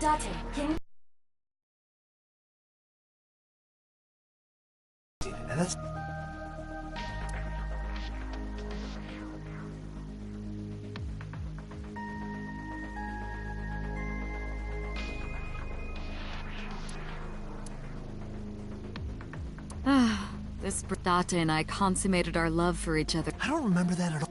Date, can And that's... This Date and I consummated our love for each other. I don't remember that at all.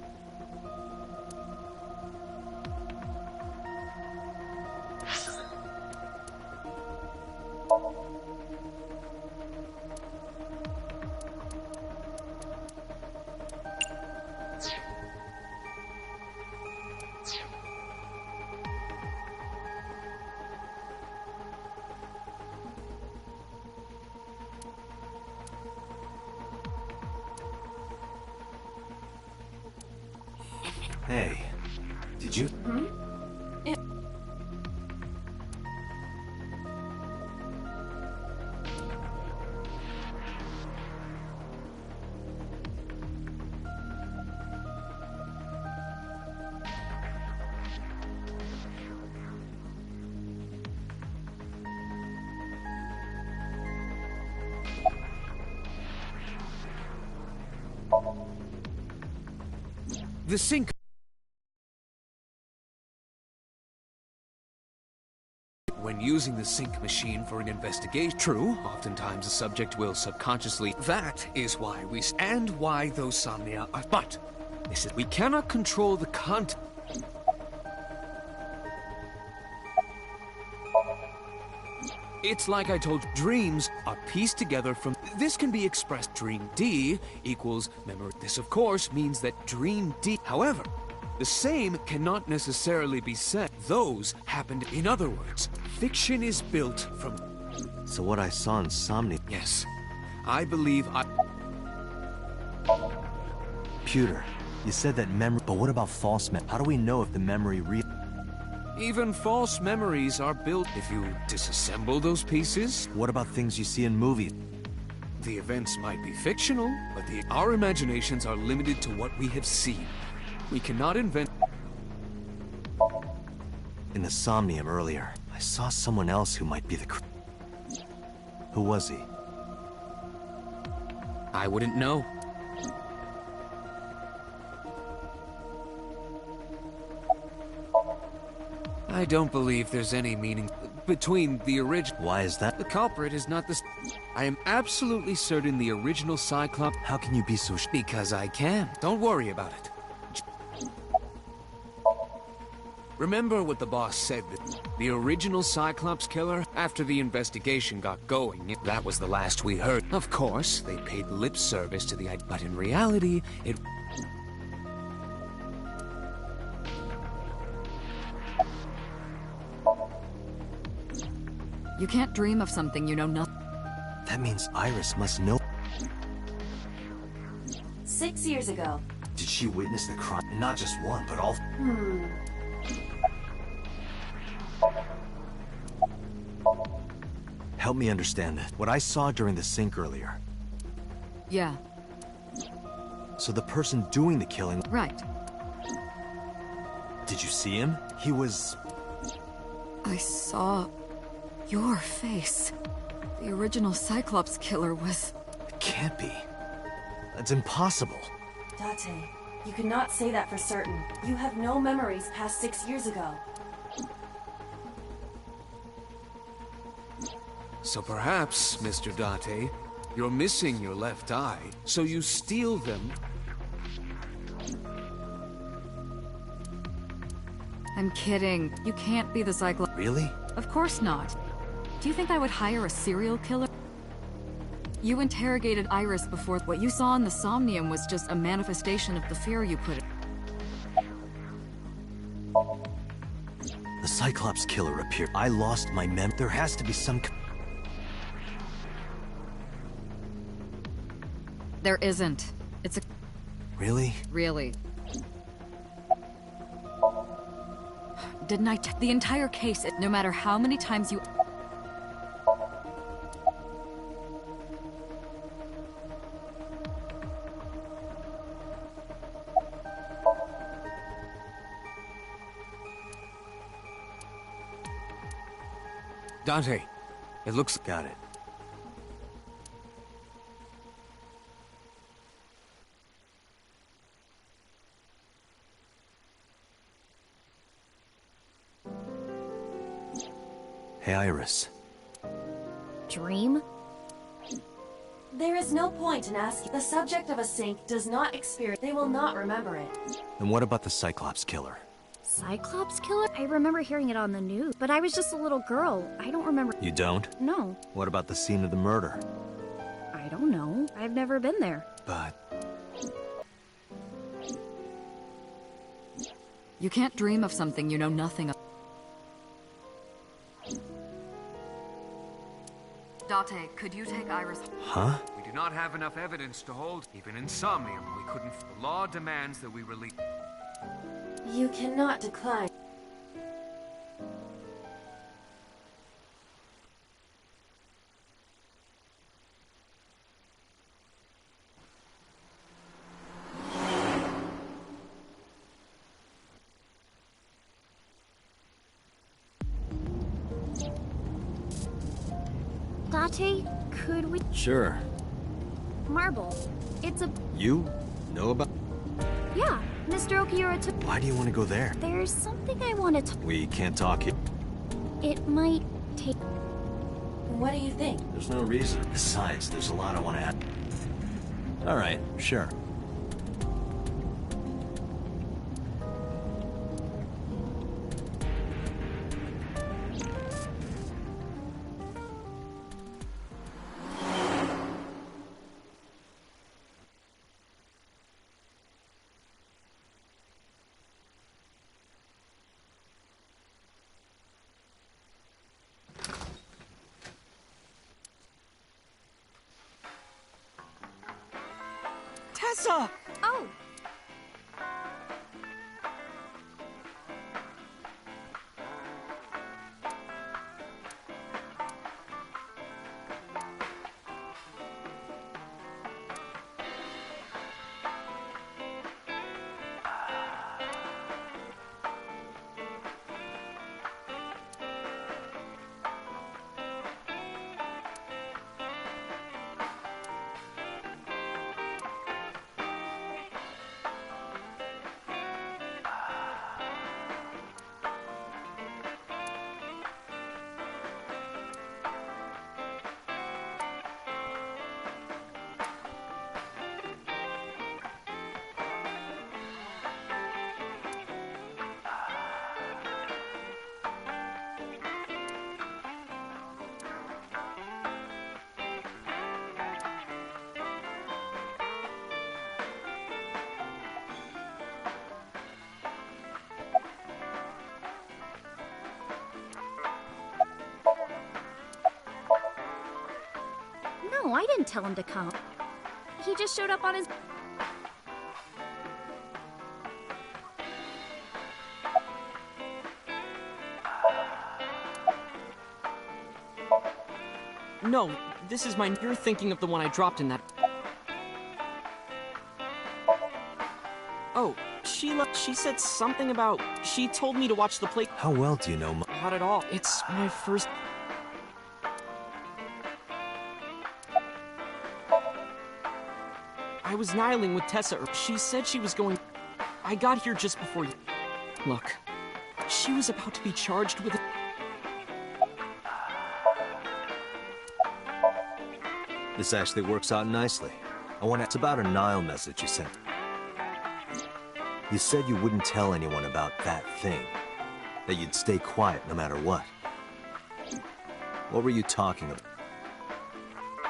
Hey, did you? The sync. When using the sync machine for an investigation, true, oftentimes the subject will subconsciously. That is why and why those somnia are. But this is, we cannot control the content. It's like I told you, dreams are pieced together from. This can be expressed. Dream D equals memory. This, of course, means that Dream D. However, the same cannot necessarily be said. Those happened. In other words, fiction is built from. So what I saw in Somnium... Yes, I believe I. Computer, you said that memory... But what about false memory? How do we know if the memory real... Even false memories are built if you disassemble those pieces. What about things you see in movies? The events might be fictional, but our imaginations are limited to what we have seen. We cannot invent... In the Somnium earlier, I saw someone else who might be the... Who was he? I wouldn't know. I don't believe there's any meaning between the original. Why is that? The culprit is not the. I am absolutely certain the original Cyclops. How can you be so Because I can. Don't worry about it. Remember what the boss said, that the original Cyclops killer, after the investigation got going, that was the last we heard. Of course, they paid lip service to the idea, but in reality, it... You can't dream of something you know nothing. That means Iris must know... 6 years ago. Did she witness the crime? Not just one, but all... Help me understand that. What I saw during the sync earlier. Yeah, So the person doing the killing... right. Did you see him? He was... I saw your face. The original Cyclops killer was... It can't be. That's impossible. Date, you cannot say that for certain. You have no memories past 6 years ago. So perhaps, Mr. Date, you're missing your left eye, so you steal them. I'm kidding. You can't be the Cyclops. Really? Of course not. Do you think I would hire a serial killer? You interrogated Iris before. What you saw in the Somnium was just a manifestation of the fear you put in. The Cyclops killer appeared. I lost my mem... There has to be some... There isn't. It's a... Really? Really. Didn't I the entire case, no matter how many times you... Dante, it looks... Got it. Hey, Iris. Dream? There is no point in asking. The subject of a sink does not experience. They will not remember it. And what about the Cyclops killer? Cyclops killer? I remember hearing it on the news, but I was just a little girl. I don't remember. You don't? No. What about the scene of the murder? I don't know. I've never been there. But... You can't dream of something you know nothing of. Date, could you take Iris? Huh? We do not have enough evidence to hold. Even in Somnium, we couldn't... The law demands that we release... You cannot decline. Date, could we... Sure. Marble. It's a... You know about... Yeah, Mr. Okiura took... Why do you want to go there? There's something I want to... We can't talk here. It might take... What do you think? There's no reason. Besides, there's a lot I want to add. All right, sure. Tessa! Oh! No, I didn't tell him to come. He just showed up on his... No, this is mine. You're thinking of the one I dropped in that... Oh, she said something about... She told me to watch the play... How well do you know Not at all. It's my first... I was nihiling with Tessa. She said she was going... I got here just before you... Look, she was about to be charged with... This actually works out nicely. It's about a Nile message you sent. You said you wouldn't tell anyone about that thing. That you'd stay quiet no matter what. What were you talking about?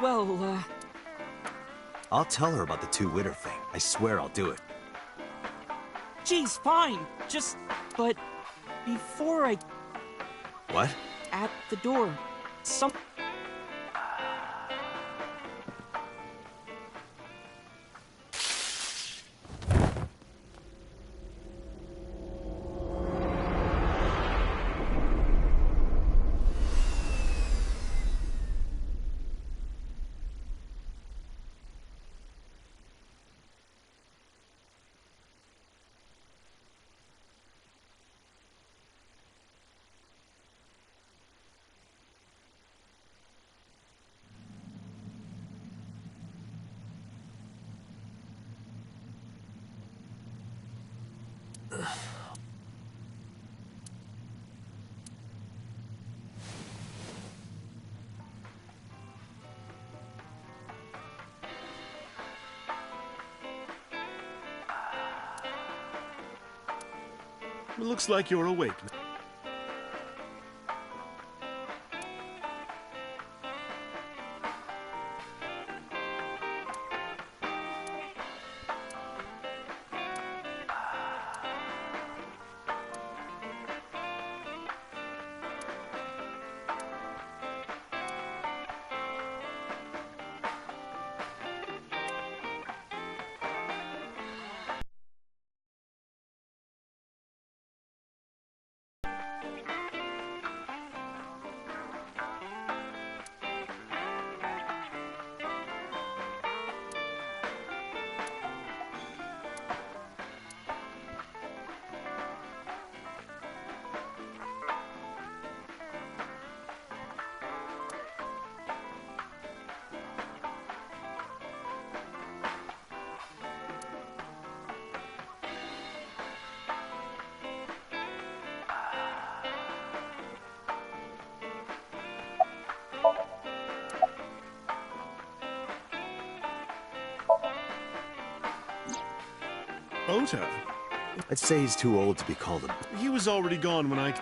Well, I'll tell her about the two-witter thing. I swear I'll do it. geez, fine. Just... But... Before I... What? At the door. Some... It looks like you're awake. Ota? I'd say he's too old to be called a... He was already gone when I...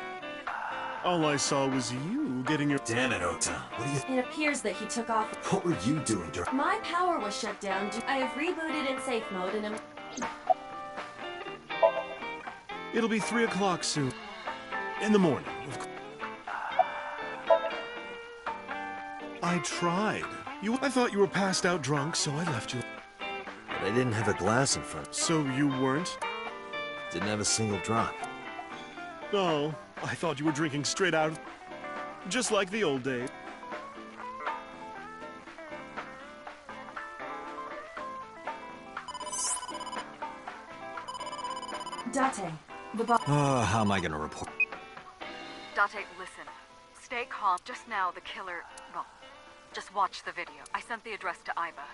All I saw was you getting your... Damn it, Ota. What are you... It appears that he took off. What were you doing during... My power was shut down. I have rebooted in safe mode and am... It'll be 3 o'clock soon. In the morning, of course. I tried. I thought you were passed out drunk, so I left you. But I didn't have a glass in front. So you weren't? Didn't have a single drop. No, I thought you were drinking straight out of... Just like the old days. Date, the boss. How am I gonna report? Date, listen. Stay calm. Just now, the killer... Well, just watch the video. I sent the address to Iba.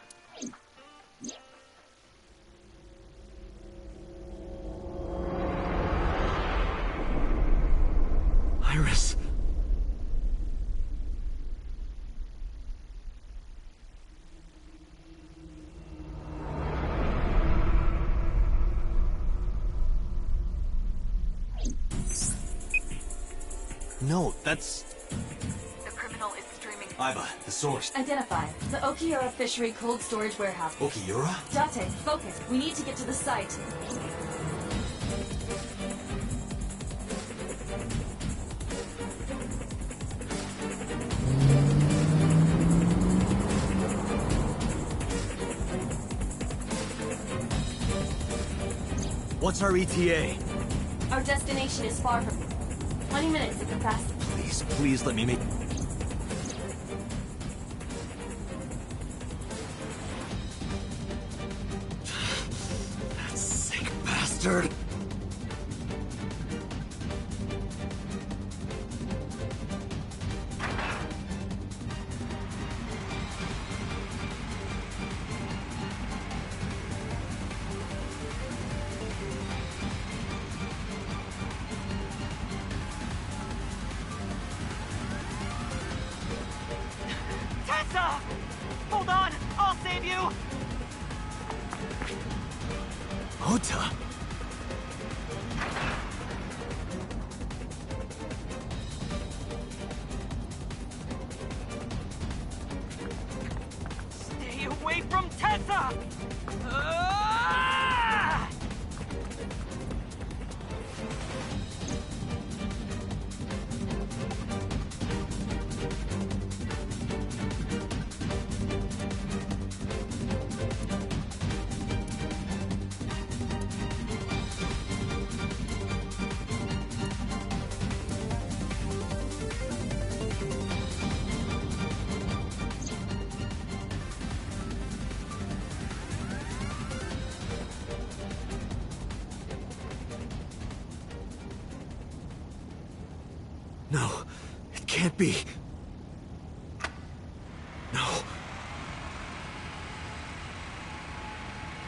Iris. No, that's... The criminal is streaming... Iba, the source. Identify. The Okiura Fishery Cold Storage Warehouse. Okiura? Date, focus. We need to get to the site. What's our ETA? Our destination is far from... 20 minutes at the fastest. Please, please let me make... That sick bastard! Tessa! Hold on! I'll save you! Ota! Stay away from Tessa! Ah! No, it can't be. No.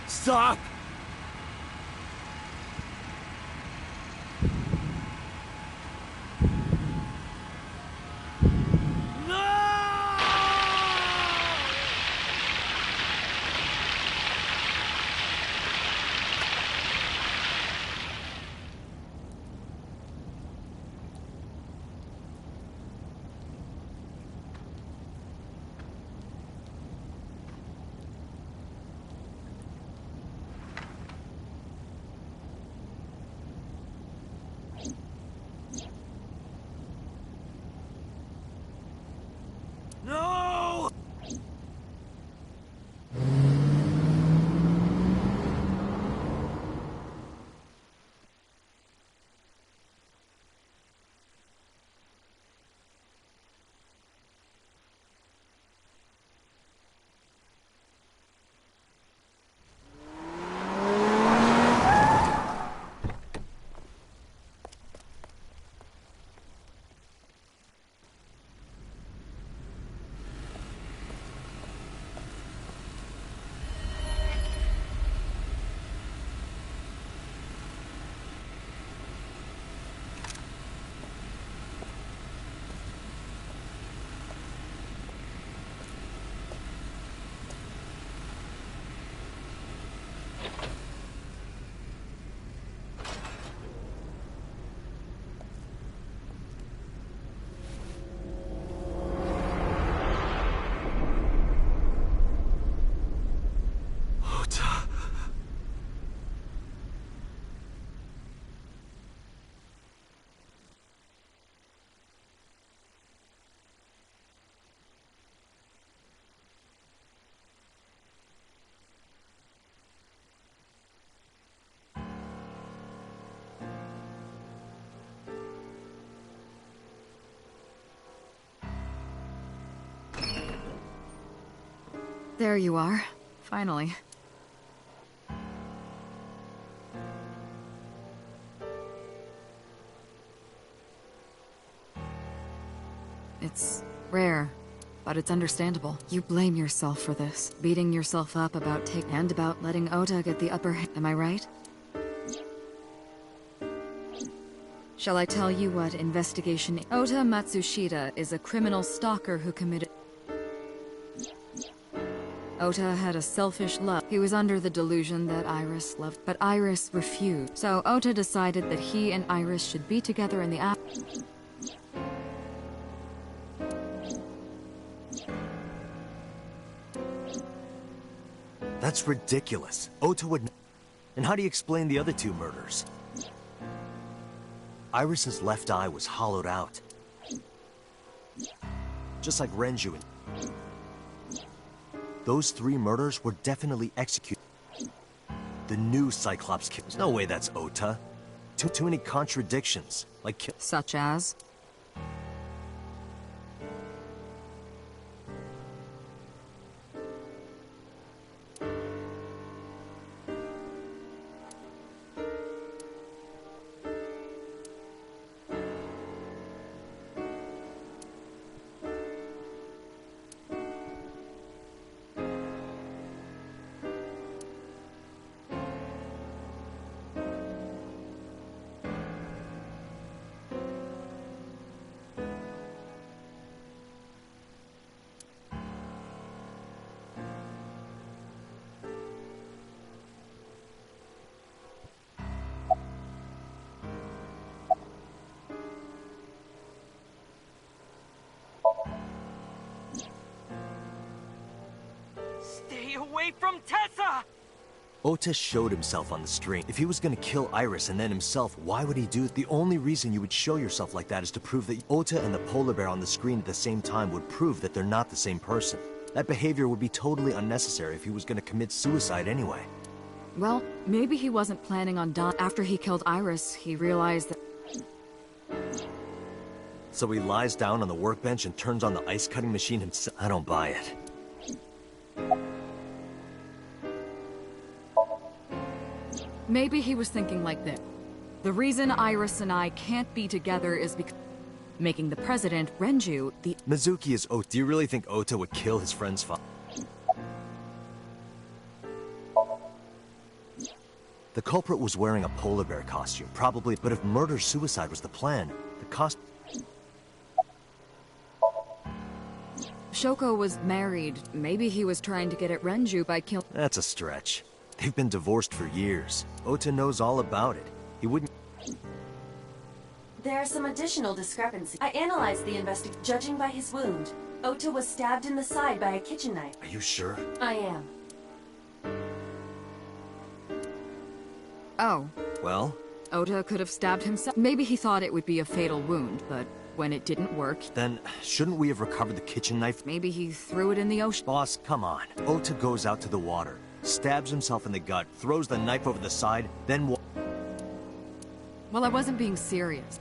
Stop! There you are. Finally. It's rare, but it's understandable. You blame yourself for this, beating yourself up about and about letting Ota get the upper hand. Am I right? Shall I tell you what investigation? Ota Matsushita is a criminal stalker who committed... Ota had a selfish love. He was under the delusion that Iris loved, but Iris refused. So Ota decided that he and Iris should be together in the app. That's ridiculous. Ota would... And how do you explain the other two murders? Iris's left eye was hollowed out. Just like Renju and... Those 3 murders were definitely executed. The new Cyclops killer. There's no way that's Ota. Too many contradictions. Like... Such as? Stay away from Tessa! Ota showed himself on the stream. If he was gonna kill Iris and then himself, why would he do it? The only reason you would show yourself like that is to prove that Ota and the polar bear on the screen at the same time would prove that they're not the same person. That behavior would be totally unnecessary if he was gonna commit suicide anyway. Well, maybe he wasn't planning on dying. After he killed Iris, he realized that... So he lies down on the workbench and turns on the ice cutting machine himself. I don't buy it. Maybe he was thinking like this. The reason Iris and I can't be together is because... Making the president, Renju, the... Mizuki is Ota. Do you really think Ota would kill his friend's father? The culprit was wearing a polar bear costume, probably, but if murder-suicide was the plan, the cost... Shoko was married. Maybe he was trying to get at Renju by killing... That's a stretch. They've been divorced for years. Ota knows all about it. He wouldn't... There are some additional discrepancies. I analyzed the investigation. Judging by his wound, Ota was stabbed in the side by a kitchen knife. Are you sure? I am. Oh. Well? Ota could have stabbed himself. Maybe he thought it would be a fatal wound, but when it didn't work... Then, shouldn't we have recovered the kitchen knife? Maybe he threw it in the ocean. Boss, come on. Ota goes out to the water, stabs himself in the gut, throws the knife over the side, then Well, I wasn't being serious.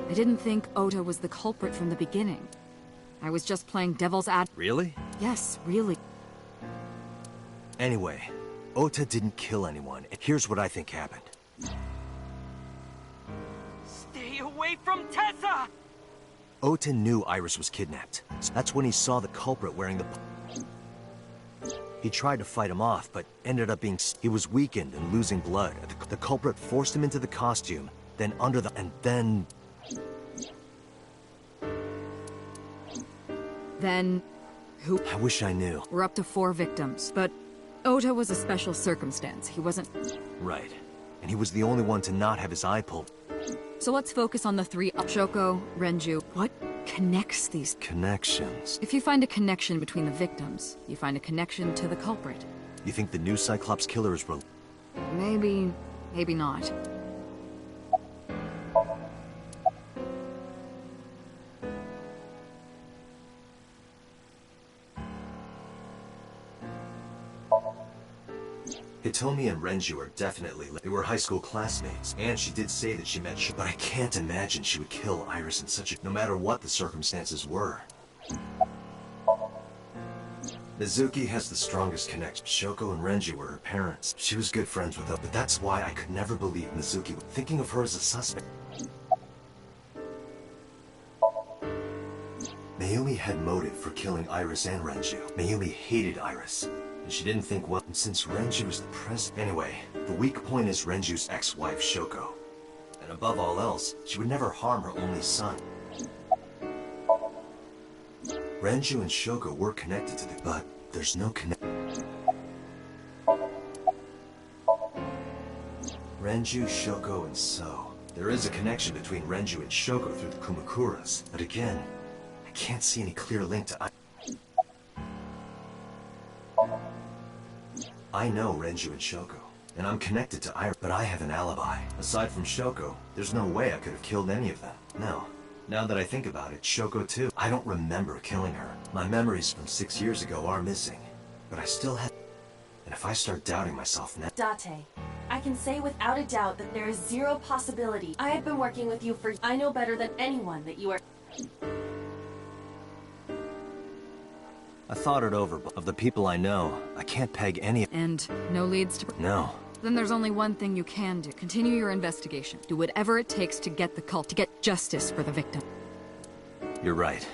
I didn't think Ota was the culprit from the beginning. I was just playing devil's ad... Really? Yes, really. Anyway, Ota didn't kill anyone. Here's what I think happened. Stay away from Tessa! Ota knew Iris was kidnapped. That's when he saw the culprit wearing the... He tried to fight him off, but ended up being... He was weakened and losing blood. The culprit forced him into the costume, then under the... And then... Then... Who... I wish I knew. We're up to 4 victims, but... Ota was a special circumstance. He wasn't... Right. And he was the only one to not have his eye pulled. So let's focus on the 3... Shoko, Renju. What connects these... Connections. If you find a connection between the victims, you find a connection to the culprit. You think the new Cyclops killer is... Maybe... maybe not. Hitomi and Renju are definitely... They were high school classmates, and she did say that she met but I can't imagine she would kill Iris in such a... No matter what the circumstances were. Mizuki has the strongest connection. Shoko and Renji were her parents. She was good friends with them, but that's why I could never believe Mizuki was thinking of her as a suspect. Mayumi had motive for killing Iris and Renju. Mayumi hated Iris, and she didn't think well since Renju was the president. Anyway, the weak point is Renju's ex-wife, Shoko. And above all else, she would never harm her only son. Renju and Shoko were connected to the... but there's no connection. Renju, Shoko, and So. There is a connection between Renju and Shoko through the Kumakuras, but again, I can't see any clear link to... I know Renju and Shoko, and I'm connected to Iris, but I have an alibi. Aside from Shoko, there's no way I could have killed any of them. No. Now that I think about it, Shoko too. I don't remember killing her. My memories from 6 years ago are missing, but I still have... And if I start doubting myself now... Date, I can say without a doubt that there is zero possibility. I have been working with you for... I know better than anyone that you are... I thought it over, but of the people I know, I can't peg any... And no leads to... No. Then there's only one thing you can do. Continue your investigation. Do whatever it takes to get the cult, to get justice for the victim. You're right.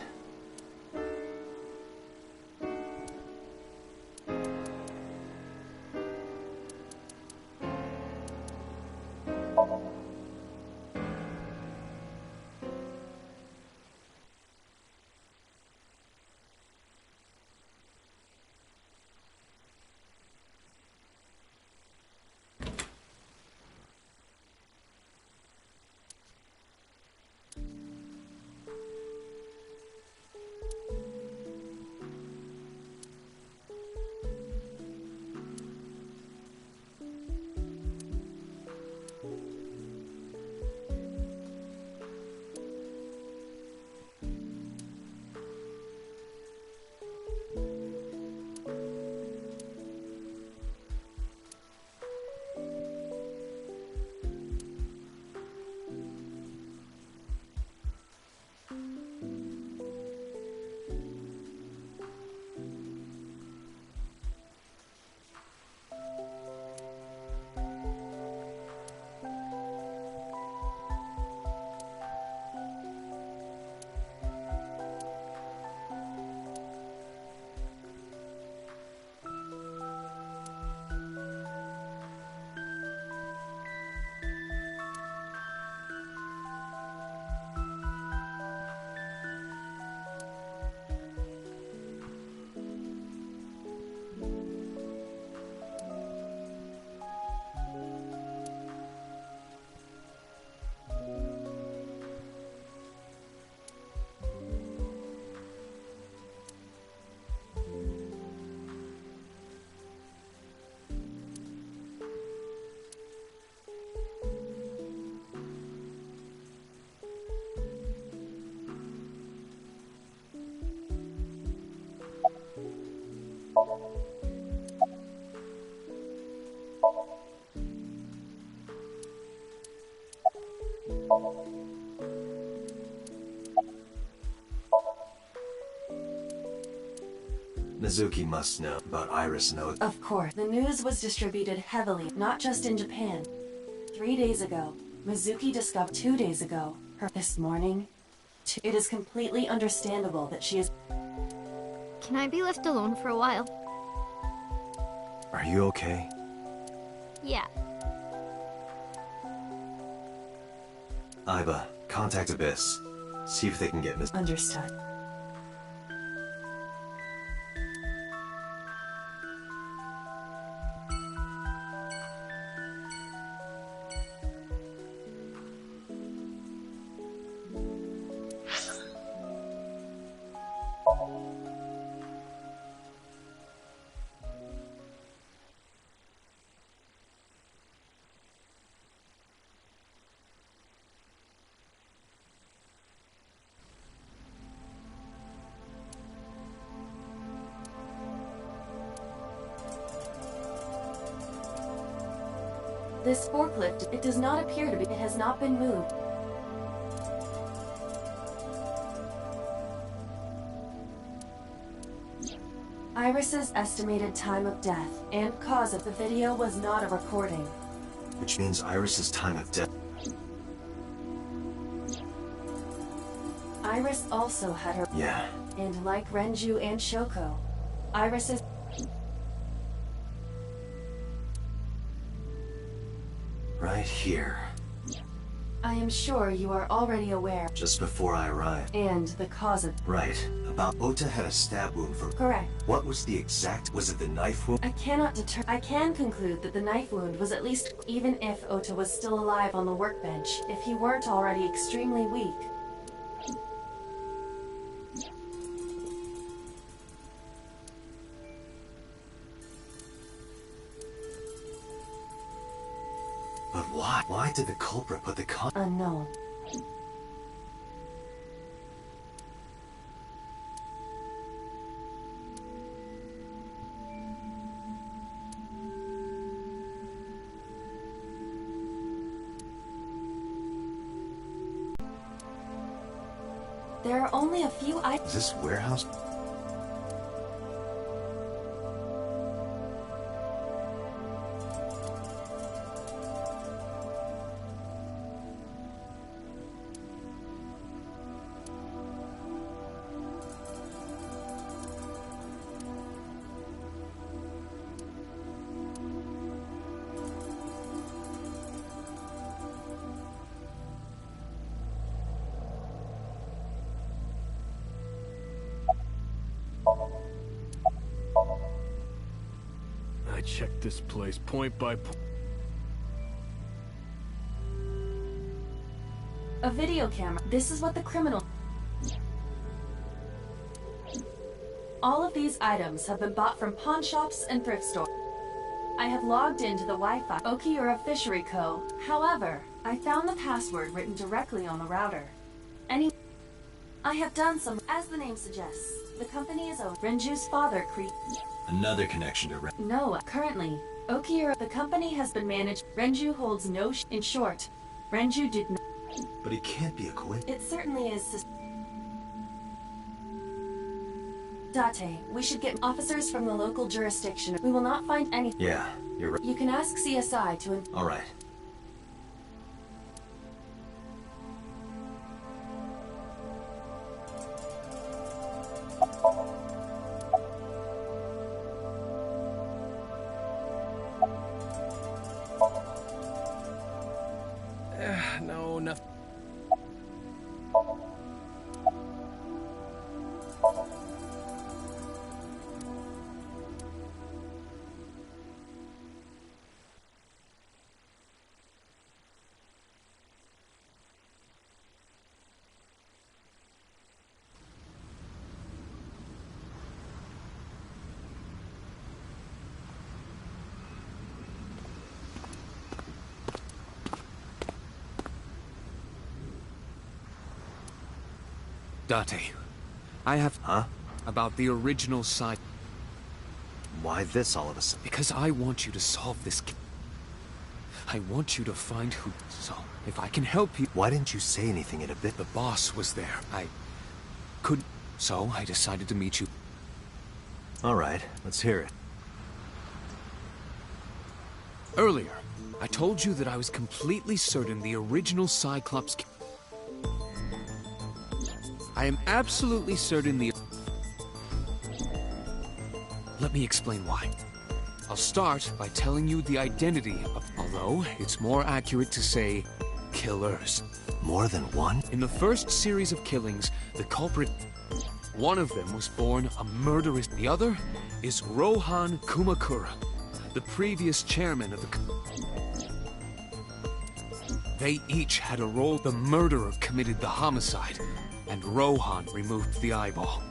Mizuki must know about Iris knows. Of course, the news was distributed heavily, not just in Japan. 3 days ago, Mizuki discovered 2 days ago, her this morning. It is completely understandable that she is... Can I be left alone for a while? Are you okay? Yeah. Iba, contact Abyss. See if they can get Miss... Understood. This forklift, it does not appear to be... It has not been moved. Iris's estimated time of death and cause of the video was not a recording. Which means Iris's time of death. Iris also had her... Yeah. And like Renju and Shoko, Iris's... Right here. I am sure you are already aware. Just before I arrived. And the cause of... Right. About Ota had a stab wound from... Correct. What was the exact... Was it the knife wound? I cannot deter... I can conclude that the knife wound was at least... Even if Ota was still alive on the workbench, if he weren't already extremely weak. But why? Why did the culprit put the con... Unknown. There are only a few Is this warehouse? I checked this place point by point. A video camera. This is what the criminal... All of these items have been bought from pawn shops and thrift stores. I have logged into the Wi-Fi Okiura Fishery Co. However, I found the password written directly on the router. I have done some... As the name suggests, the company is owned. Renju's father Another connection to No, currently, Okiura... The company has been managed... Renju holds no In short, Renju did not... But it can't be a coincidence. It certainly is... Date, we should get officers from the local jurisdiction. We will not find any... Yeah, you're right. You can ask CSI to... All right. No, nothing. Date, I have... Huh? About the original side. Why this all of a sudden? Because I want you to solve this... I want you to find who... So, if I can help you... Why didn't you say anything in a bit? The boss was there. I couldn't... So, I decided to meet you. All right, let's hear it. Earlier, I told you that I was completely certain the original Cyclops... I am absolutely certain the... Let me explain why. I'll start by telling you the identity of... Although, it's more accurate to say... killers. More than one? In the first series of killings, the culprit... One of them was born a murderess. The other is Rohan Kumakura, the previous chairman of the... They each had a role. The murderer committed the homicide, and Rohan removed the eyeball.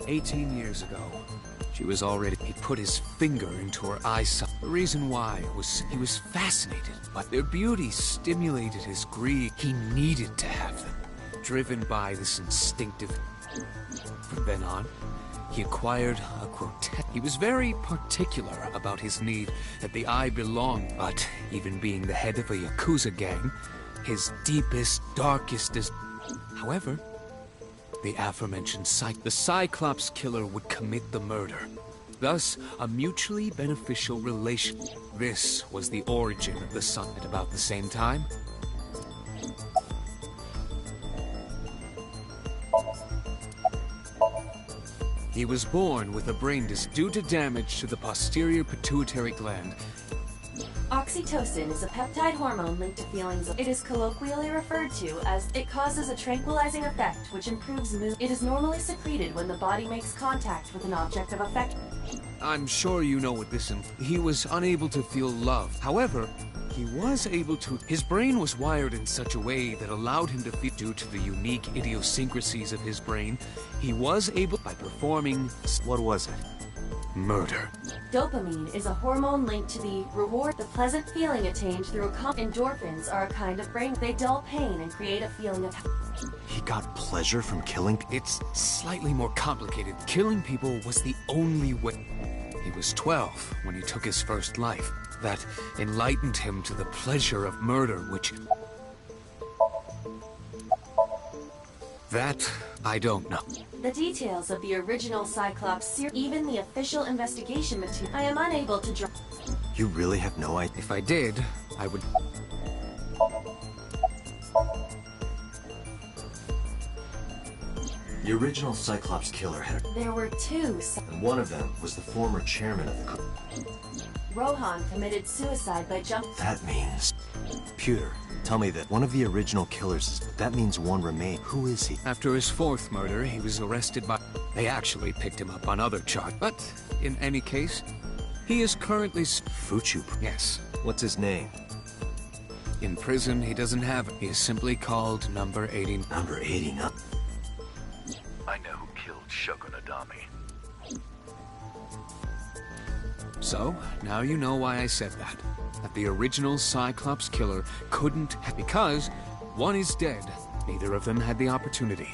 18 years ago, she was already... He put his finger into her eyesight. The reason why was he was fascinated, but their beauty stimulated his greed. He needed to have them, driven by this instinctive... From then on, he acquired a grotesque... He was very particular about his need that the eye belonged, but even being the head of a Yakuza gang, his deepest, darkest... However, the aforementioned the Cyclops killer would commit the murder. Thus, a mutually beneficial relation. This was the origin of the Sun. At about the same time, he was born with a brain due to damage to the posterior pituitary gland. Oxytocin is a peptide hormone linked to feelings of... It is colloquially referred to as... It causes a tranquilizing effect which improves mood. It is normally secreted when the body makes contact with an object of affection. I'm sure you know what this He was unable to feel love. However, he was able to... His brain was wired in such a way that allowed him to feel... Due to the unique idiosyncrasies of his brain, he was able... By performing... What was it? Murder. Dopamine is a hormone linked to the reward, the pleasant feeling attained through endorphins are a kind of brain. They dull pain and create a feeling of... He got pleasure from killing? It's slightly more complicated. Killing people was the only way. He was 12 when he took his first life. That enlightened him to the pleasure of murder, which... That, I don't know. The details of the original Cyclops series, even the official investigation material, I am unable to draw. You really have no idea? If I did, I would... The original Cyclops killer had... There were two... And one of them was the former chairman of the... Rohan committed suicide by That means... Computer, tell me that one of the original killers, that means one remained. Who is he? After his fourth murder, he was arrested by... They actually picked him up on other charges. But, in any case, he is currently... Fuchu? Yes. What's his name? In prison, he doesn't have it. He is simply called Number 80. Number 89. I know who killed Shogun Adami. So, now you know why I said that. That the original Cyclops killer couldn't have... Because one is dead. Neither of them had the opportunity.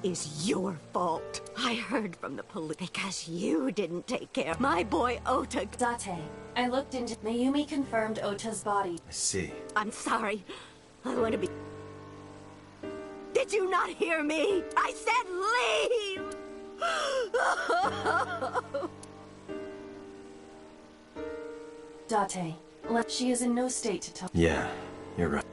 is your fault. I heard from the police because you didn't take care of my boy Ota. Date, I looked into... Mayumi confirmed Ota's body. I see. I'm sorry. I want to be... Did you not hear me? I said leave! Date, she is in no state to talk. Yeah, you're right.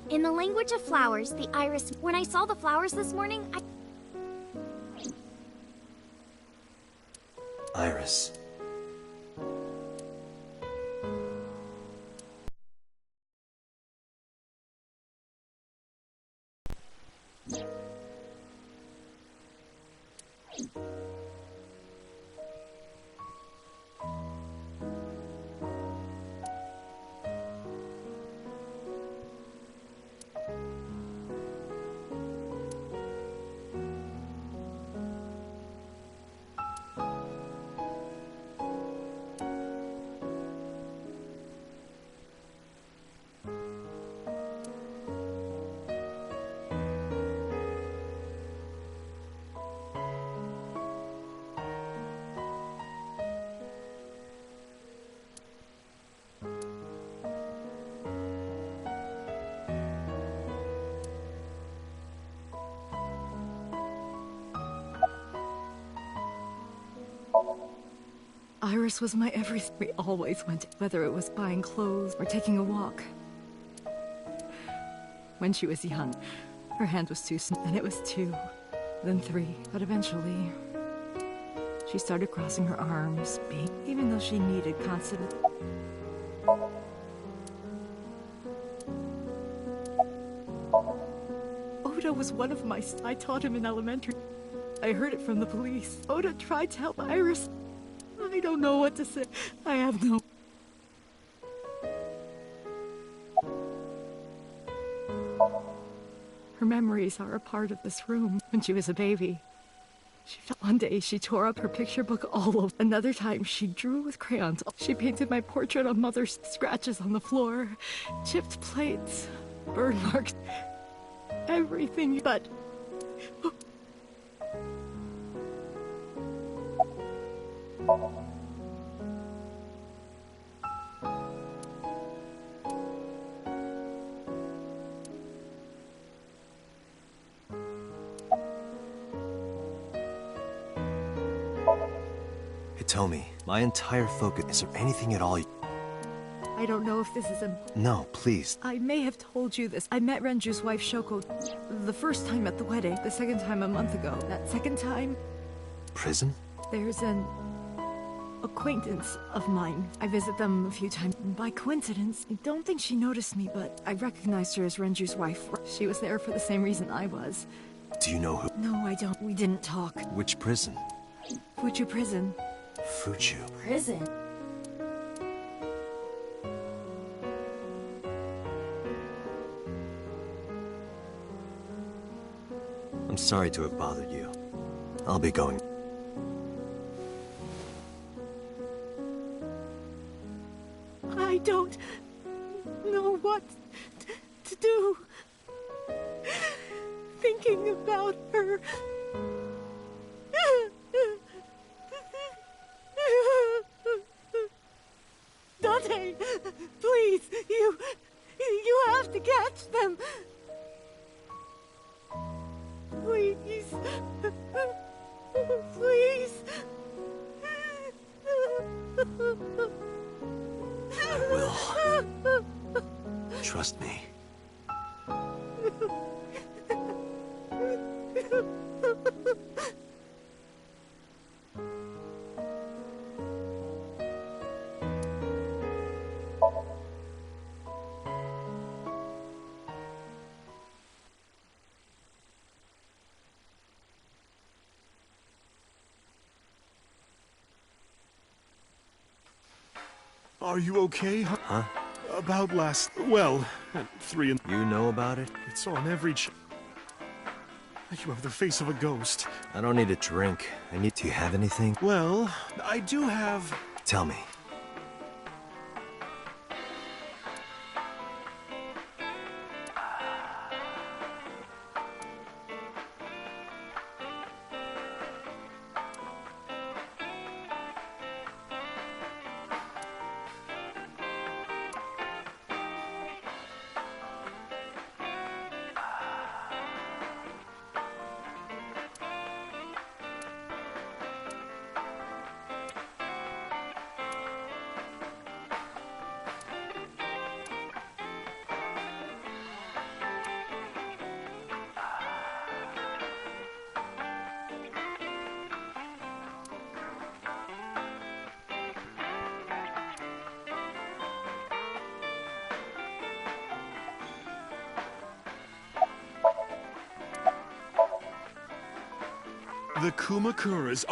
In the language of flowers, the iris... When I saw the flowers this morning, Iris. Iris was my everything. We always went, whether it was buying clothes or taking a walk. When she was young, her hand was too small, and it was 2, then 3. But eventually, she started crossing her arms, even though she needed constant... Oda was one of my... I taught him in elementary. I heard it from the police. Oda tried to help Iris. I don't know what to say. I have no... Her memories are a part of this room. When she was a baby, one day she tore up her picture book all over. Another time she drew with crayons. She painted my portrait on Mother's, scratches on the floor, chipped plates, burn marks, everything but... Hitomi, my entire focus... Is there anything at all... I don't know if this is a... No, please. I may have told you this. I met Renju's wife, Shoko, the first time at the wedding, the second time a month ago. That second time... Prison? There's an... acquaintance of mine. I visit them a few times. By coincidence, I don't think she noticed me, but I recognized her as Renju's wife. She was there for the same reason I was. Do you know who? No, I don't. We didn't talk. Which prison? Fuchu Prison. Fuchu. Prison? I'm sorry to have bothered you. I'll be going. I don't know what to do. Thinking about her. Dante, please, you have to catch them. Please. Please. I will. Trust me. Are you okay? Huh? About last... well, at 3 and... You know about it? It's on every You have the face of a ghost. I don't need a drink. Do you have anything? Well, I do have... Tell me. The Kumakuras.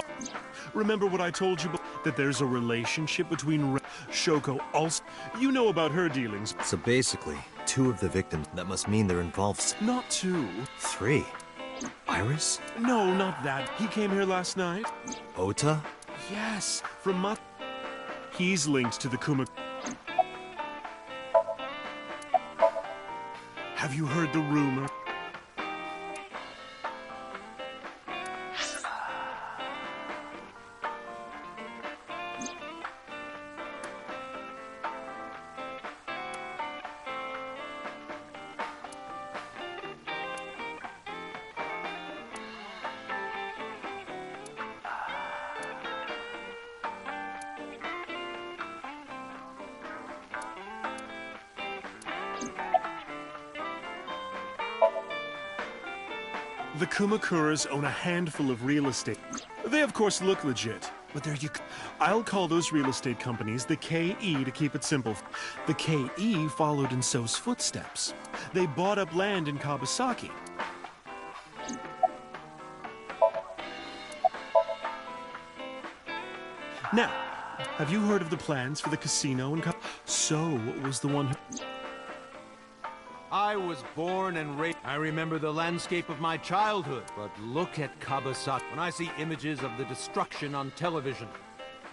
Remember what I told you that there's a relationship between Shoko also. You know about her dealings. So basically, 2 of the victims. That must mean they're involved. Not 2. 3. Iris? No, not that. He came here last night. Ota? Yes, from He's linked to the Kuma. Have you heard the rumor? The Kumakuras own a handful of real estate. They of course look legit, but I'll call those real estate companies the KE to keep it simple. The KE followed in So's footsteps. They bought up land in Kawasaki. Now, have you heard of the plans for the casino in So was the one who... I was born and raised. I remember the landscape of my childhood, but look at Kawasaki. When I see images of the destruction on television,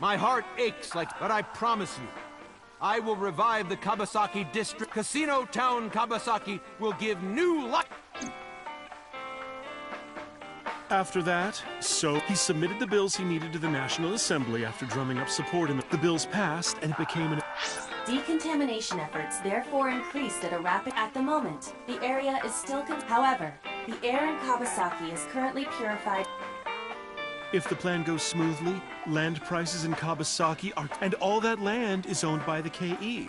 my heart aches but I promise you, I will revive the Kawasaki district. Casino Town Kawasaki will give new life. After that, so he submitted the bills he needed to the National Assembly after drumming up support, and the bills passed, and it became an... Decontamination efforts therefore increased at a rapid... At the moment, the area is still... However, the air in Kawasaki is currently purified. If the plan goes smoothly, land prices in Kawasaki are... And all that land is owned by the KE.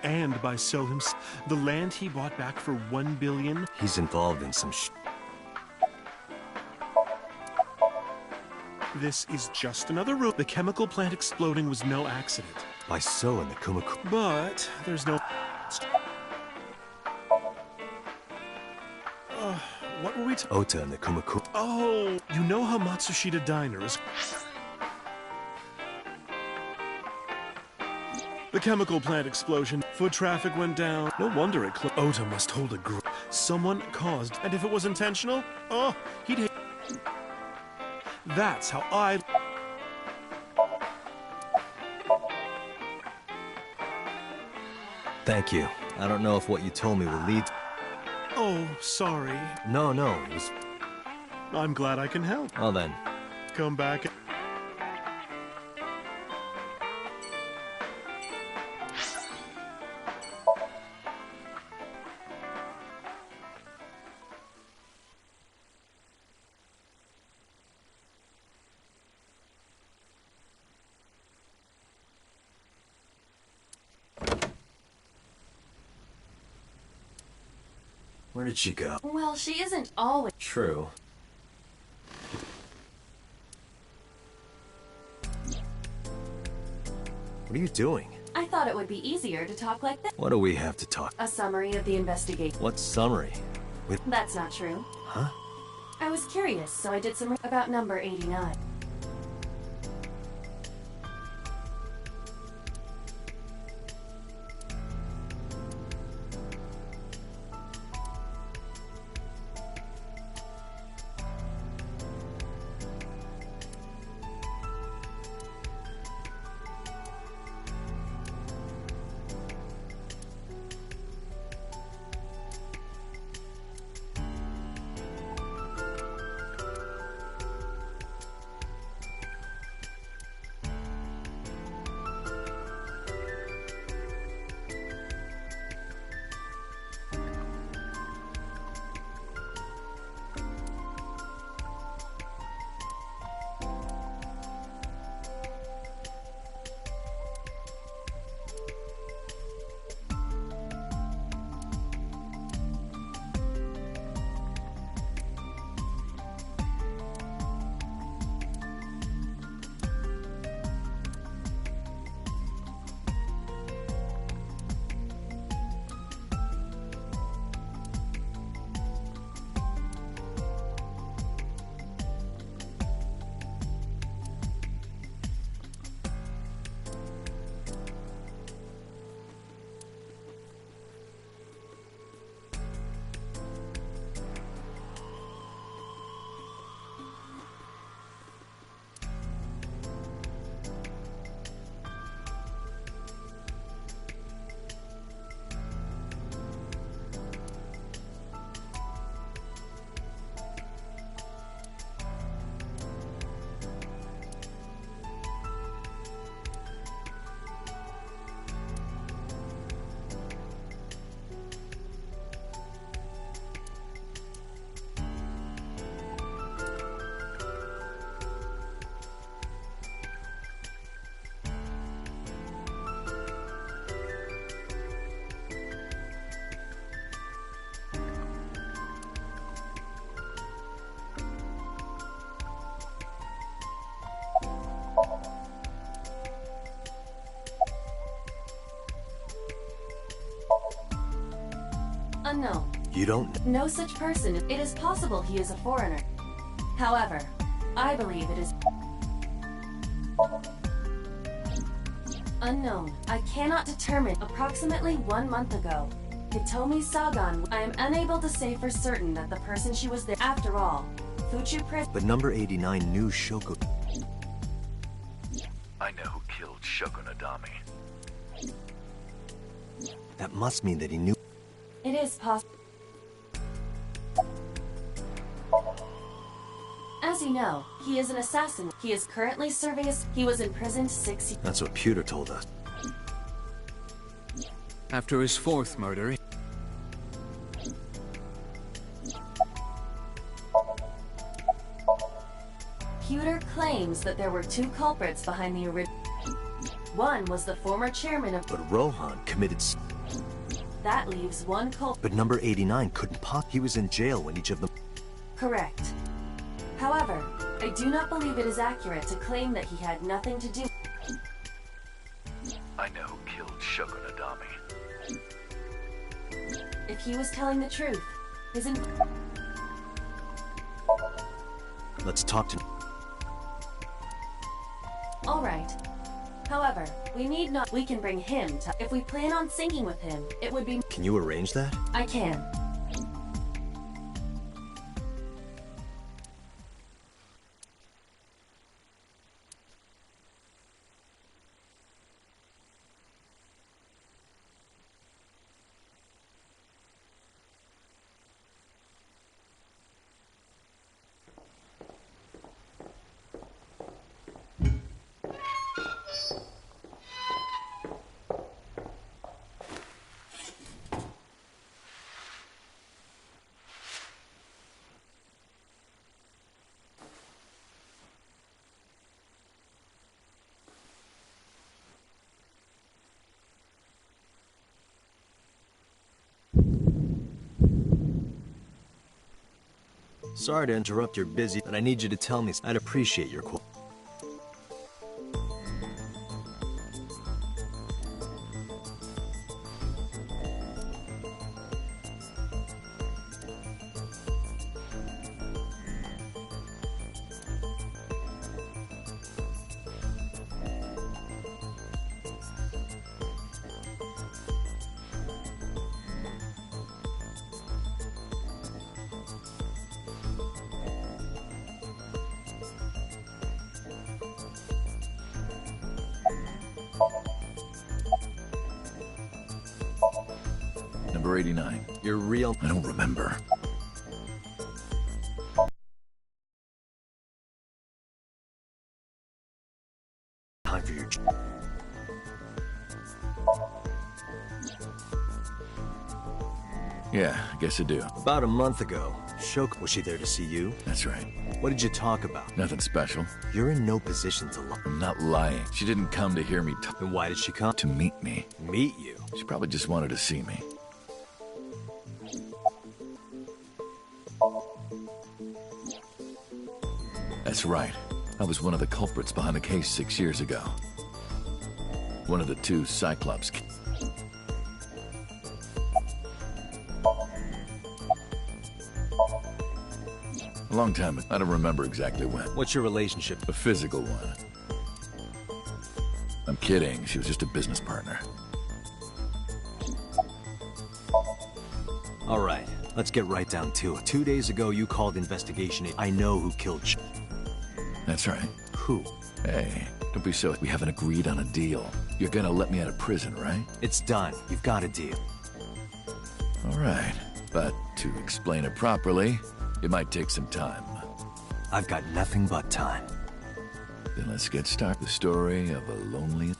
And by So himself. The land he bought back for $1 billion... He's involved in some This is just another room. The chemical plant exploding was no accident. By So and the Kumakura. But there's no... what were we Ota and the Kumakura. Oh, you know how Matsushita Diner is... The chemical plant explosion. Foot traffic went down. No wonder it closed. Ota must hold a group. Someone caused. And if it was intentional, oh, he'd hate... That's how I... Thank you. I don't know if what you told me will lead... Oh, sorry. No, it was... I'm glad I can help. Well then. Come back. Where did she go? Well, she isn't always... True. What are you doing? I thought it would be easier to talk like this. What do we have to talk? A summary of the investigation. What summary? That's not true. Huh? I was curious, so I did some about number 89. Unknown. You don't... No such person. It is possible he is a foreigner. However, I believe it is... Unknown. I cannot determine. Approximately 1 month ago, Hitomi Sagan. I am unable to say for certain that the person she was there. After all, Fuchu Prison... But number 89 knew Shoko... I know who killed Shogun Adami. That must mean that he knew... It is possible. As you know, he is an assassin. He is currently serving as... He was imprisoned 6 years... That's what Pewter told us. After his 4th murder... Pewter claims that there were 2 culprits behind the original... One was the former chairman of... But Rohan committed... That leaves 1 culprit. But number 89 couldn't pop. He was in jail when each of them... Correct. However, I do not believe it is accurate to claim that he had nothing to do. I know who killed Shogun Adami. If he was telling the truth, his Let's talk to... All right. However, we need not. We can bring him to. If we plan on syncing with him, it would be. Can you arrange that? I can. Sorry to interrupt your busy, but I need you to tell me. I'd appreciate your quote. Number 89. You're real. I don't remember. Time for your... Yeah, I guess I do. About a month ago, Shoko, was she there to see you? That's right. What did you talk about? Nothing special. You're in no position to lie. I'm not lying. She didn't come to hear me talk. Then why did she come? To meet me. Meet you? She probably just wanted to see me. That's right. I was one of the culprits behind the case 6 years ago. One of the two Cyclops. A long time ago. I don't remember exactly when. What's your relationship? A physical one. I'm kidding. She was just a business partner. All right, let's get right down to it. 2 days ago, you called investigation. I know who killed That's right. Who? Hey, don't be so... We haven't agreed on a deal. You're gonna let me out of prison, right? It's done. You've got a deal. All right. But to explain it properly, it might take some time. I've got nothing but time. Then let's get started. The story of a lonely...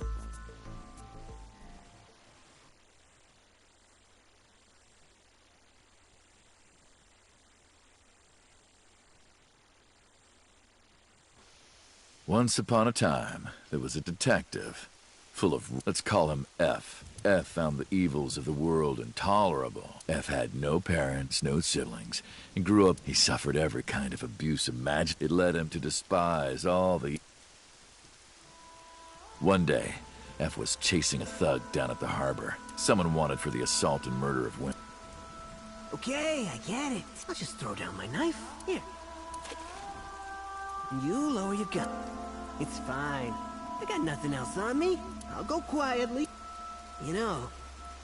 Once upon a time, there was a detective, full of... Let's call him F. F found the evils of the world intolerable. F had no parents, no siblings, and grew up... He suffered every kind of abuse imaginable. It led him to despise all the... One day, F was chasing a thug down at the harbor. Someone wanted for the assault and murder of women. Okay, I get it. I'll just throw down my knife. Here. You lower your gun. It's fine. I got nothing else on me. I'll go quietly. You know,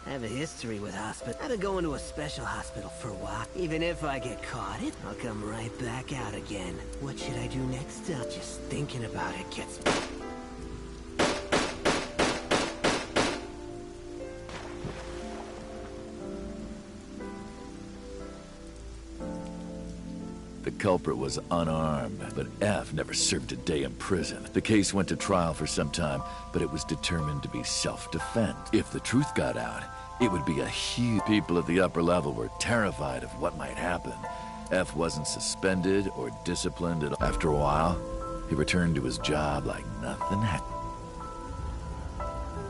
I have a history with hospital. I've been going to a special hospital for a while. Even if I get caught, I'll come right back out again. What should I do next time? Just thinking about it gets me. The culprit was unarmed, but F never served a day in prison. The case went to trial for some time, but it was determined to be self-defense. If the truth got out, it would be a huge... People at the upper level were terrified of what might happen. F wasn't suspended or disciplined at all. After a while, he returned to his job like nothing happened.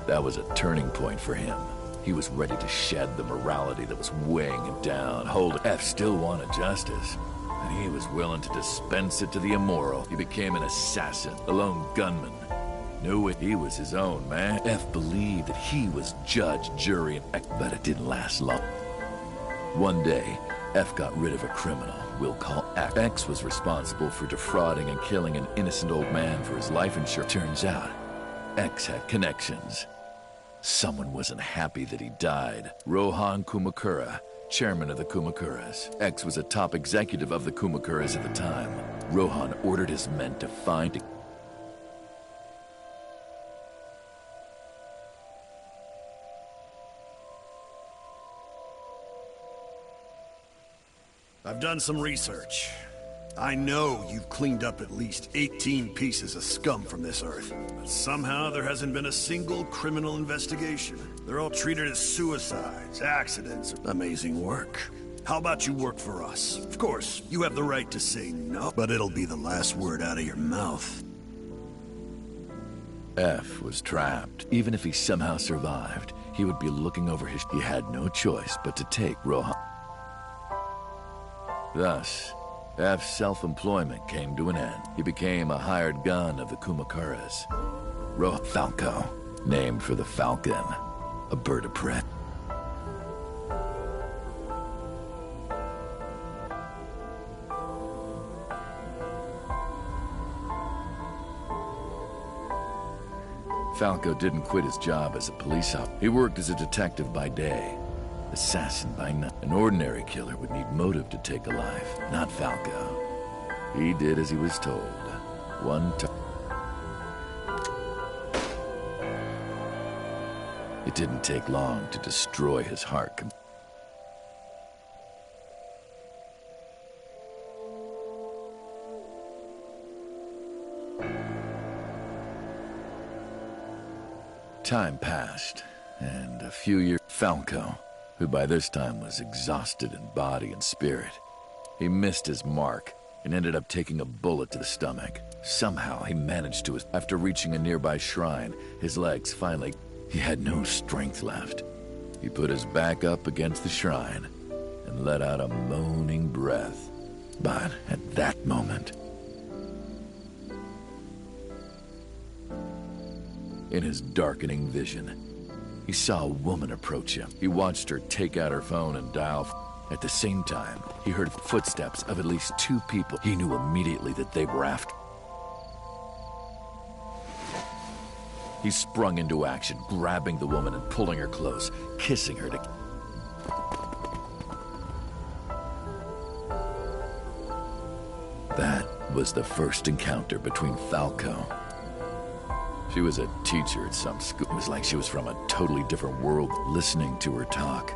That was a turning point for him. He was ready to shed the morality that was weighing him down. F still wanted justice. he was willing to dispense it to the immoral. He became an assassin, a lone gunman. Knew it, he was his own man. F believed that he was judge, jury, and but it didn't last long. One day, F got rid of a criminal we'll call X. X was responsible for defrauding and killing an innocent old man for his life insurance. Turns out, X had connections. Someone wasn't happy that he died. Rohan Kumakura, chairman of the Kumakuras. X was a top executive of the Kumakuras at the time. Rohan ordered his men to find... I've done some research. I know you've cleaned up at least 18 pieces of scum from this earth. But somehow there hasn't been a single criminal investigation. They're all treated as suicides, accidents. Amazing work. How about you work for us? Of course, you have the right to say no, but it'll be the last word out of your mouth. F was trapped. Even if he somehow survived, he would be looking over his... He had no choice but to take Rohan. Thus, F's self-employment came to an end. He became a hired gun of the Kumakuras. Rohan Falco, named for the falcon, a bird of prey. Falco didn't quit his job as a police officer. He worked as a detective by day, assassin by night. An ordinary killer would need motive to take a life, not Falco. He did as he was told. One time. It didn't take long to destroy his heart. Time passed, and a few years... Falco, who by this time was exhausted in body and spirit, he missed his mark and ended up taking a bullet to the stomach. Somehow he managed to... After reaching a nearby shrine, his legs finally... He had no strength left. He put his back up against the shrine and let out a moaning breath. But at that moment... In his darkening vision, he saw a woman approach him. He watched her take out her phone and dial. At the same time, he heard footsteps of at least 2 people. He knew immediately that they were after. He sprung into action, grabbing the woman and pulling her close, kissing her to... That was the first encounter between Falco. She was a teacher at some school. It was like she was from a totally different world. Listening to her talk,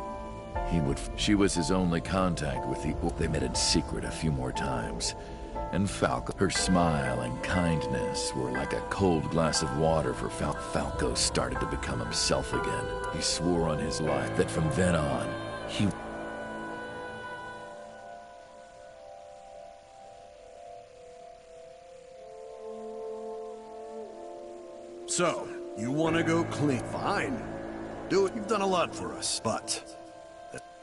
she was his only contact with the... They met in secret a few more times. And Falco, her smile and kindness were like a cold glass of water for Falco started to become himself again. He swore on his life that from then on, he... So, you want to go clean? Fine. Do it. You've done a lot for us. But,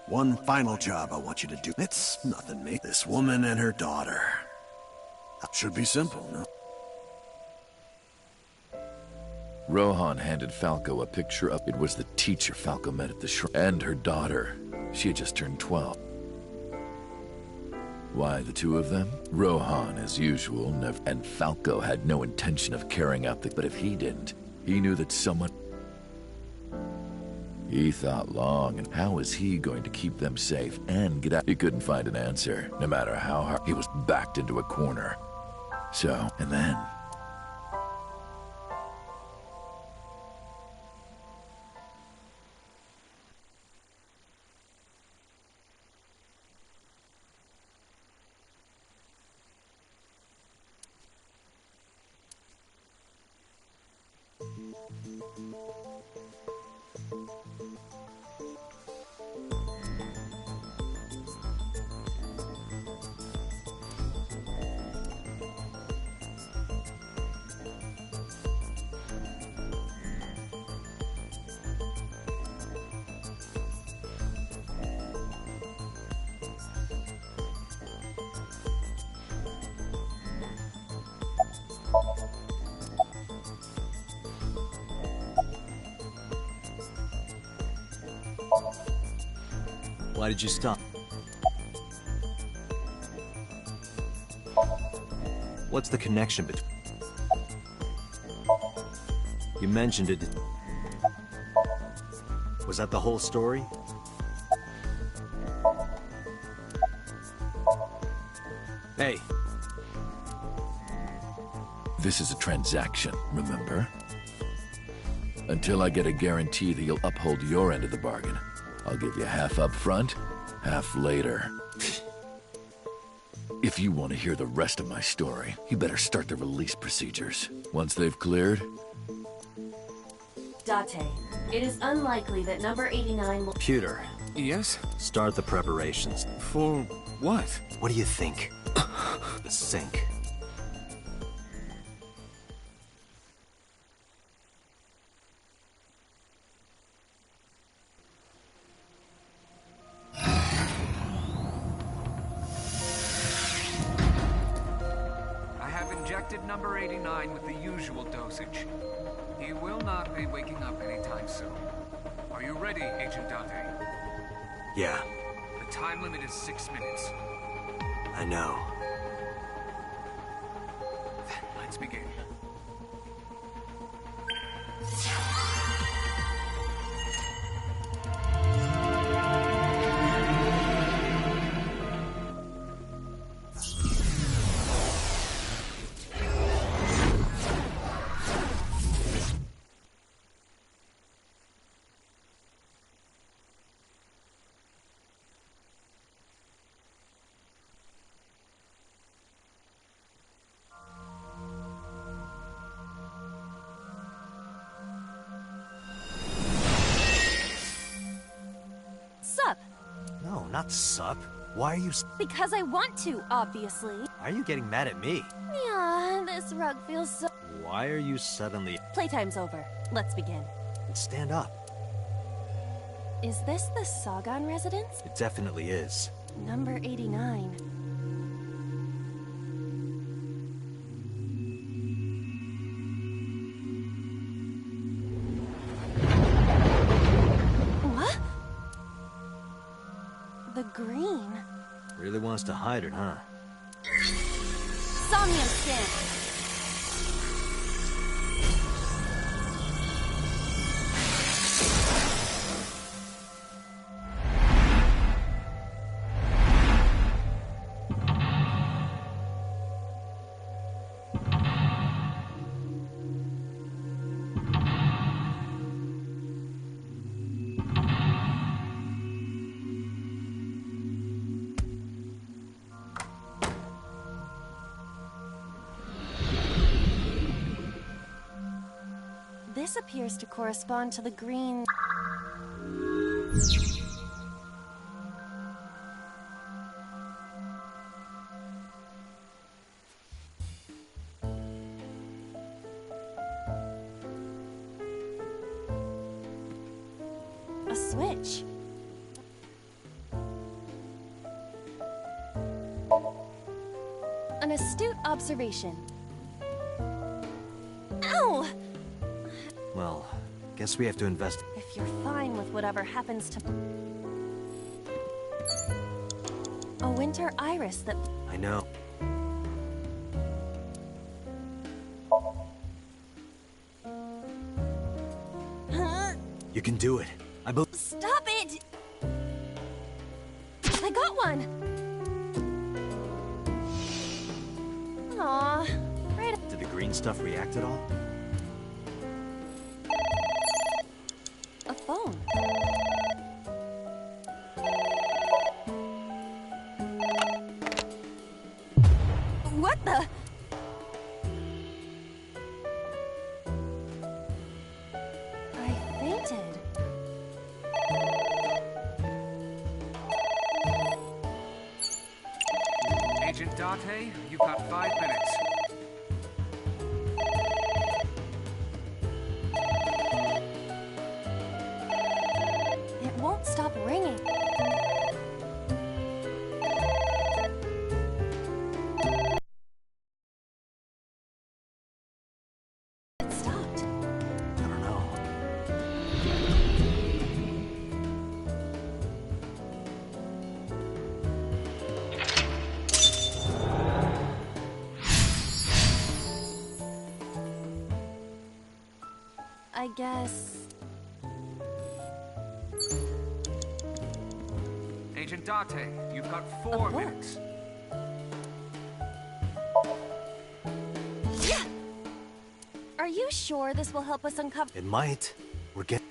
one final job I want you to do. It's nothing, mate. This woman and her daughter. Should be simple, no? Rohan handed Falco a picture of... It was the teacher Falco met at the shrine. And her daughter. She had just turned 12. Why the 2 of them? Rohan, as usual, never... And Falco had no intention of carrying out the... But if he didn't, he knew that someone... He thought long, and how was he going to keep them safe and get out? He couldn't find an answer, no matter how hard... He was backed into a corner. So, and then... Why did you stop? What's the connection between... You mentioned it. Was that the whole story? Hey. This is a transaction, remember? Until I get a guarantee that you'll uphold your end of the bargain, I'll give you half up front, half later. If you want to hear the rest of my story, you better start the release procedures. Once they've cleared... Date, it is unlikely that number 89 will... Computer. Yes? Start the preparations. For what? What do you think? The sink. I have injected number 89 with the usual dosage. He will not be waking up anytime soon. Are you ready, Agent Date? Yeah, The time limit is 6 minutes. I know. Then let's begin. Sup? No, not sup. Why are you... Because I want to, obviously. Why are you getting mad at me? Yeah, this rug feels so... Why are you suddenly... Playtime's over. Let's begin. Stand up. Is this the Sagan residence? It definitely is. Number 89. What? The green. Really wants to hide it, huh? Somnium skin. This appears to correspond to the green... A switch. An astute observation. Ow! Well, guess we have to invest... If you're fine with whatever happens to... A winter iris that... I know. Huh? You can do it. I believe... Stop it! I got one! Aw, right... Did the green stuff react at all? A phone. What the? I fainted. Agent Date, you've got 5 minutes. I guess... Agent Date, you've got 4 minutes. Are you sure this will help us uncover... It might. We're getting...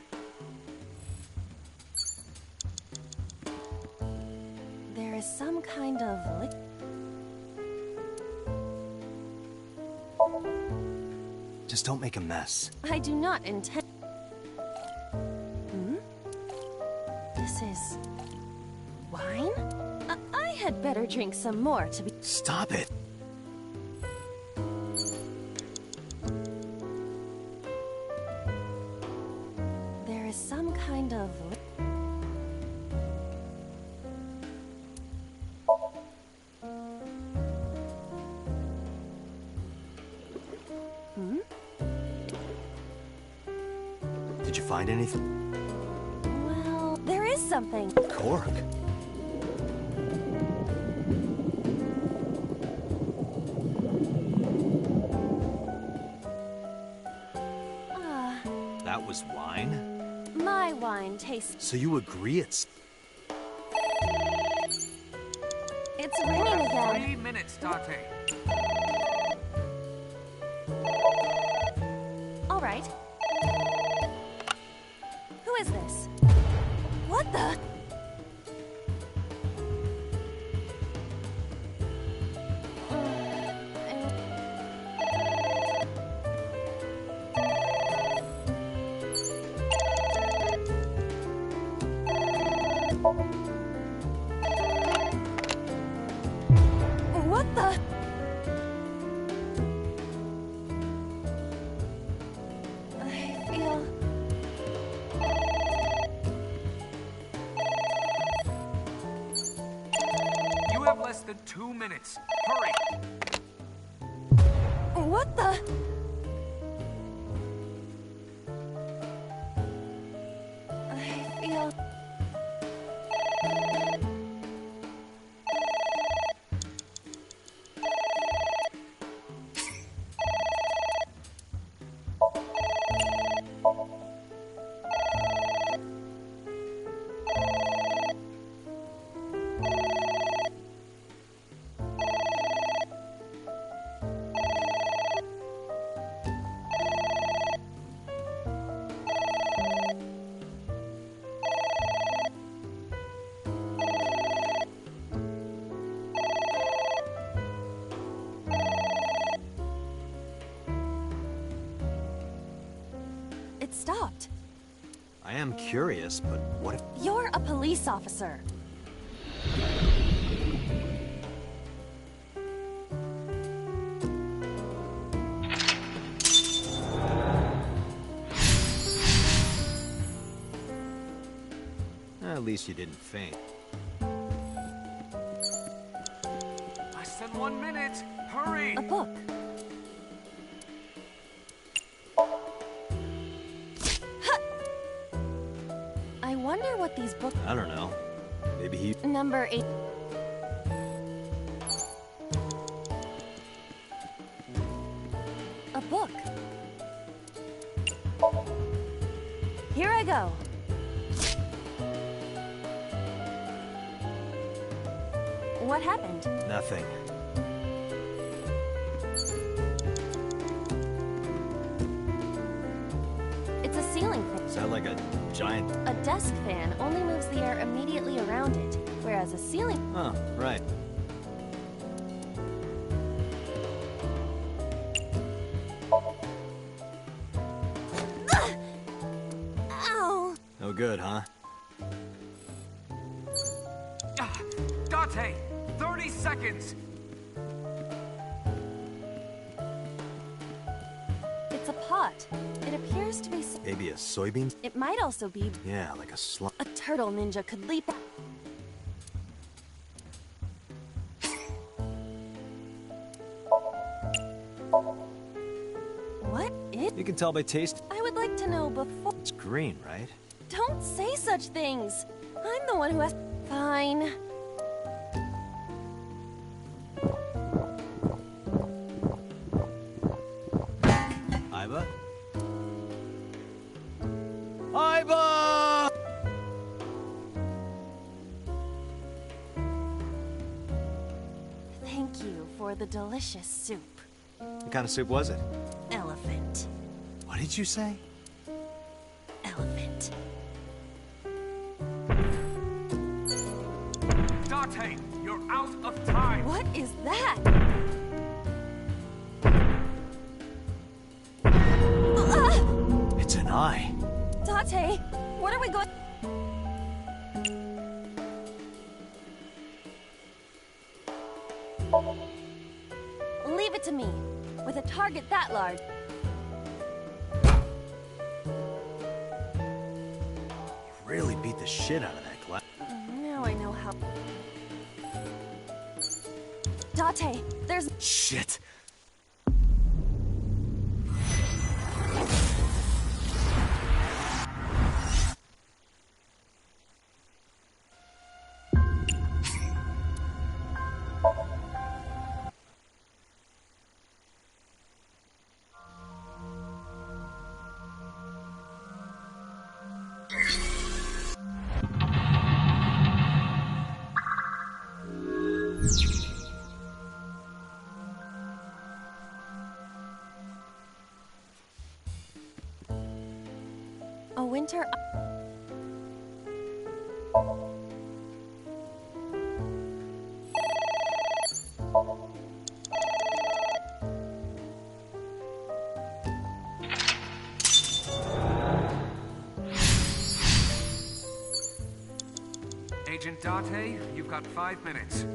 There is some kind of... Just don't make a mess. I do not intend... This is... wine? I had better drink some more to be... Stop it! There is some kind of... Did you find anything? Well, there is something. Cork. That was wine? My wine tastes... So you agree it's... It's ringing again. 3 minutes, Date. All right. Who is this? What the... What the... I feel... You have less than 2 minutes. Hurry! What the... I feel... It stopped. I am curious, but what if... You're a police officer. At least you didn't faint. Less than 1 minute. Hurry! A book. I wonder what these books... I don't know. Maybe he... Number 8. A book. Here I go. What happened? Nothing. It's a ceiling fan. Is that like a giant... A desk fan only moves the air immediately around it, whereas a ceiling... Oh, right. Ow! No good, huh? Date! 30 seconds! It's a pot. It appears to be... Maybe a soybean? It might also be... Yeah, like a slug. A turtle ninja could leap out. What? You can tell by taste. I would like to know before... It's green, right? Don't say such things! I'm the one who has... Fine. Iva? for the delicious soup. What kind of soup was it? Elephant. What did you say? Elephant. Date, you're out of time! What is that? It's an eye. Date, what are we going... Leave it to me. With a target that large. Really beat the shit out of that glass. Now I know how... Date, there's... Shit. A winter... Agent Date, you've got 5 minutes.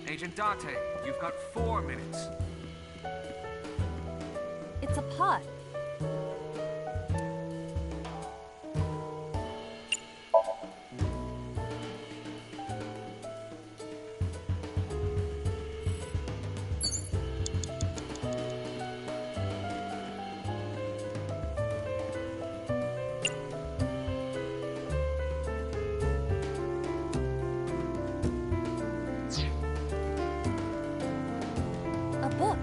Agent Date, you've got 4 minutes. It's a pot. A book.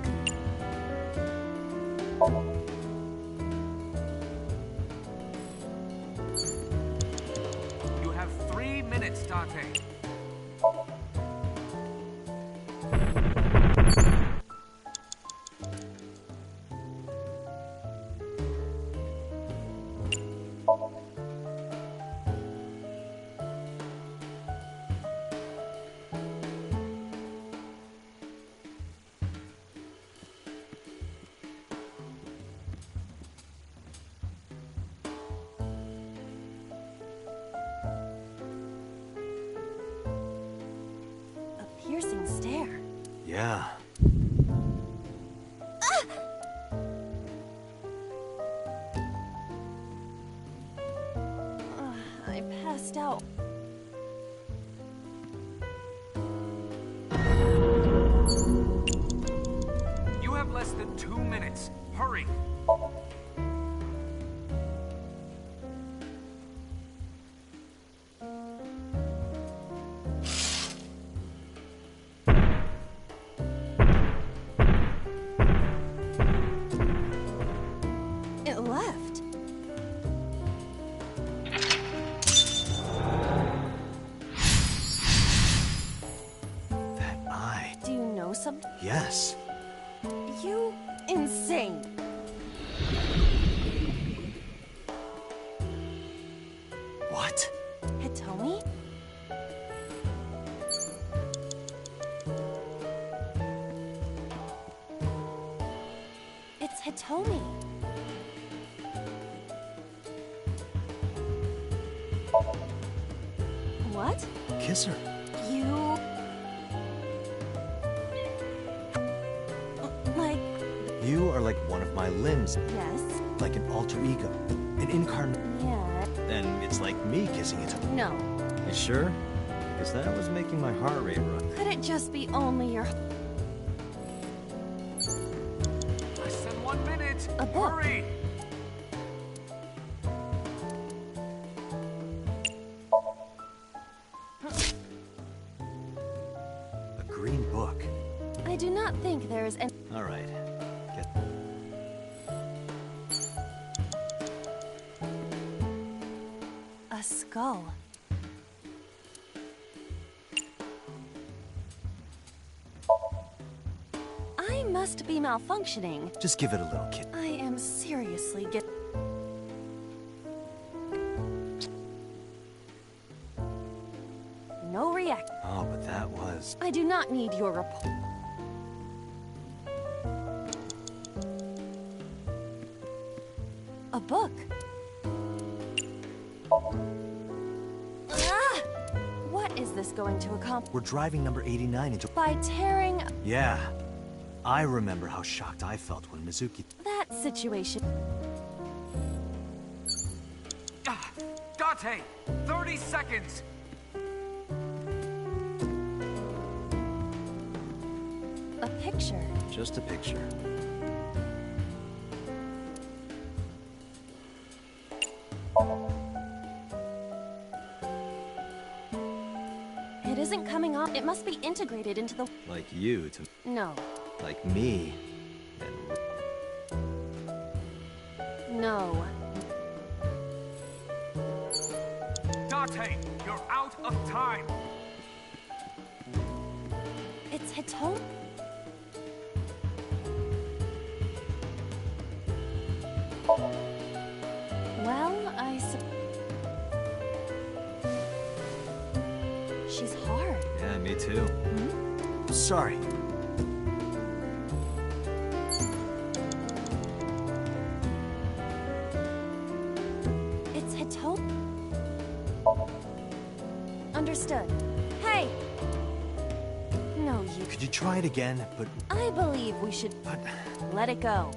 You have 3 minutes, Date. A piercing stare. Yeah. I passed out. You have less than 2 minutes. Hurry! It left. That eye. Do you know something? Yes. You insane. What? Hitomi? It's Hitomi. What? Kiss her. You... Like... You are like one of my limbs. Yes. Like an alter ego. An incarnate. Yeah. And it's like me kissing it. No. You sure? Because that was making my heart rate run. Could it just be only your... Less than 1 minute. A book. Hurry. A green book. I do not think there is any... All right. Get... A skull. I must be malfunctioning. Just give it a little kick. I am seriously get... No react. Oh, but that was... I do not need your report. A book. Ah! What is this going to accomplish? We're driving number 89 into... By tearing Yeah. I remember how shocked I felt when Mizuki... that situation. Ah, Date, 30 seconds. A picture. Just a picture. It isn't coming off. It must be integrated into the... Like you to... No. Like me. And... No. Date, you're out of time. It's Hitomi. Well, she's hard. Yeah, me too. Sorry. It's Hitomi. Understood. Hey! No, you... Could you try it again, but... I believe we should... But... Let it go.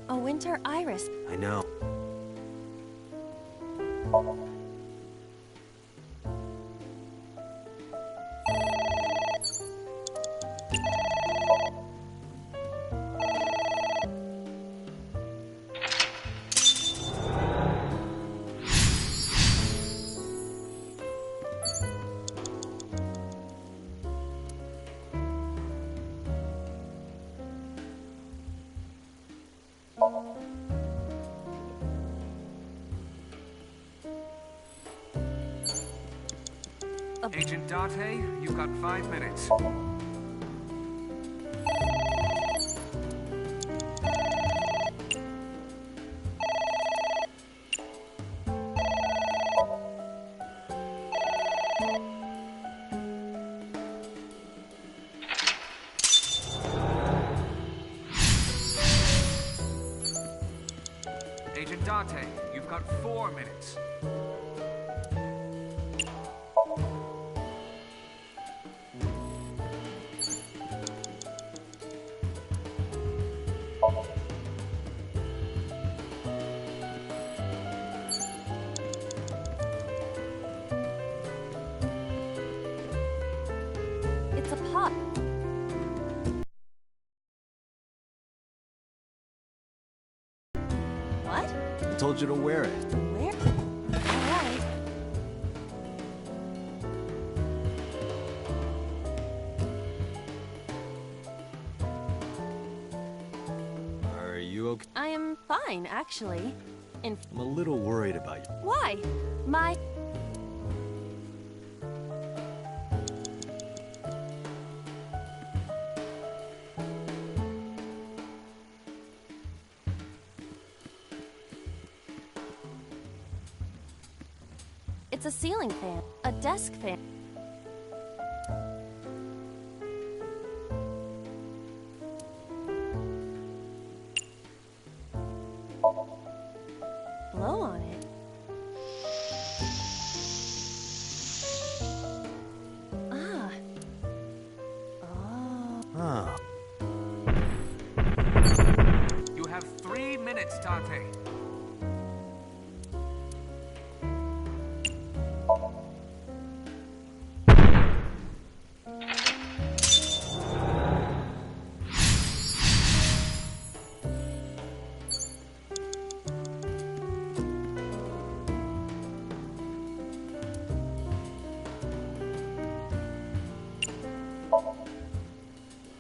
A winter iris. I know. Agent Date, you've got 5 minutes. Agent Date, you've got 4 minutes. It's a pup. What? I told you to wear it. Where? Alright. Are you okay? I am fine, actually. I'm a little worried about you. Why? My... It's a ceiling fan. A desk fan. Blow on it. Ah. Oh. You have 3 minutes, Tate.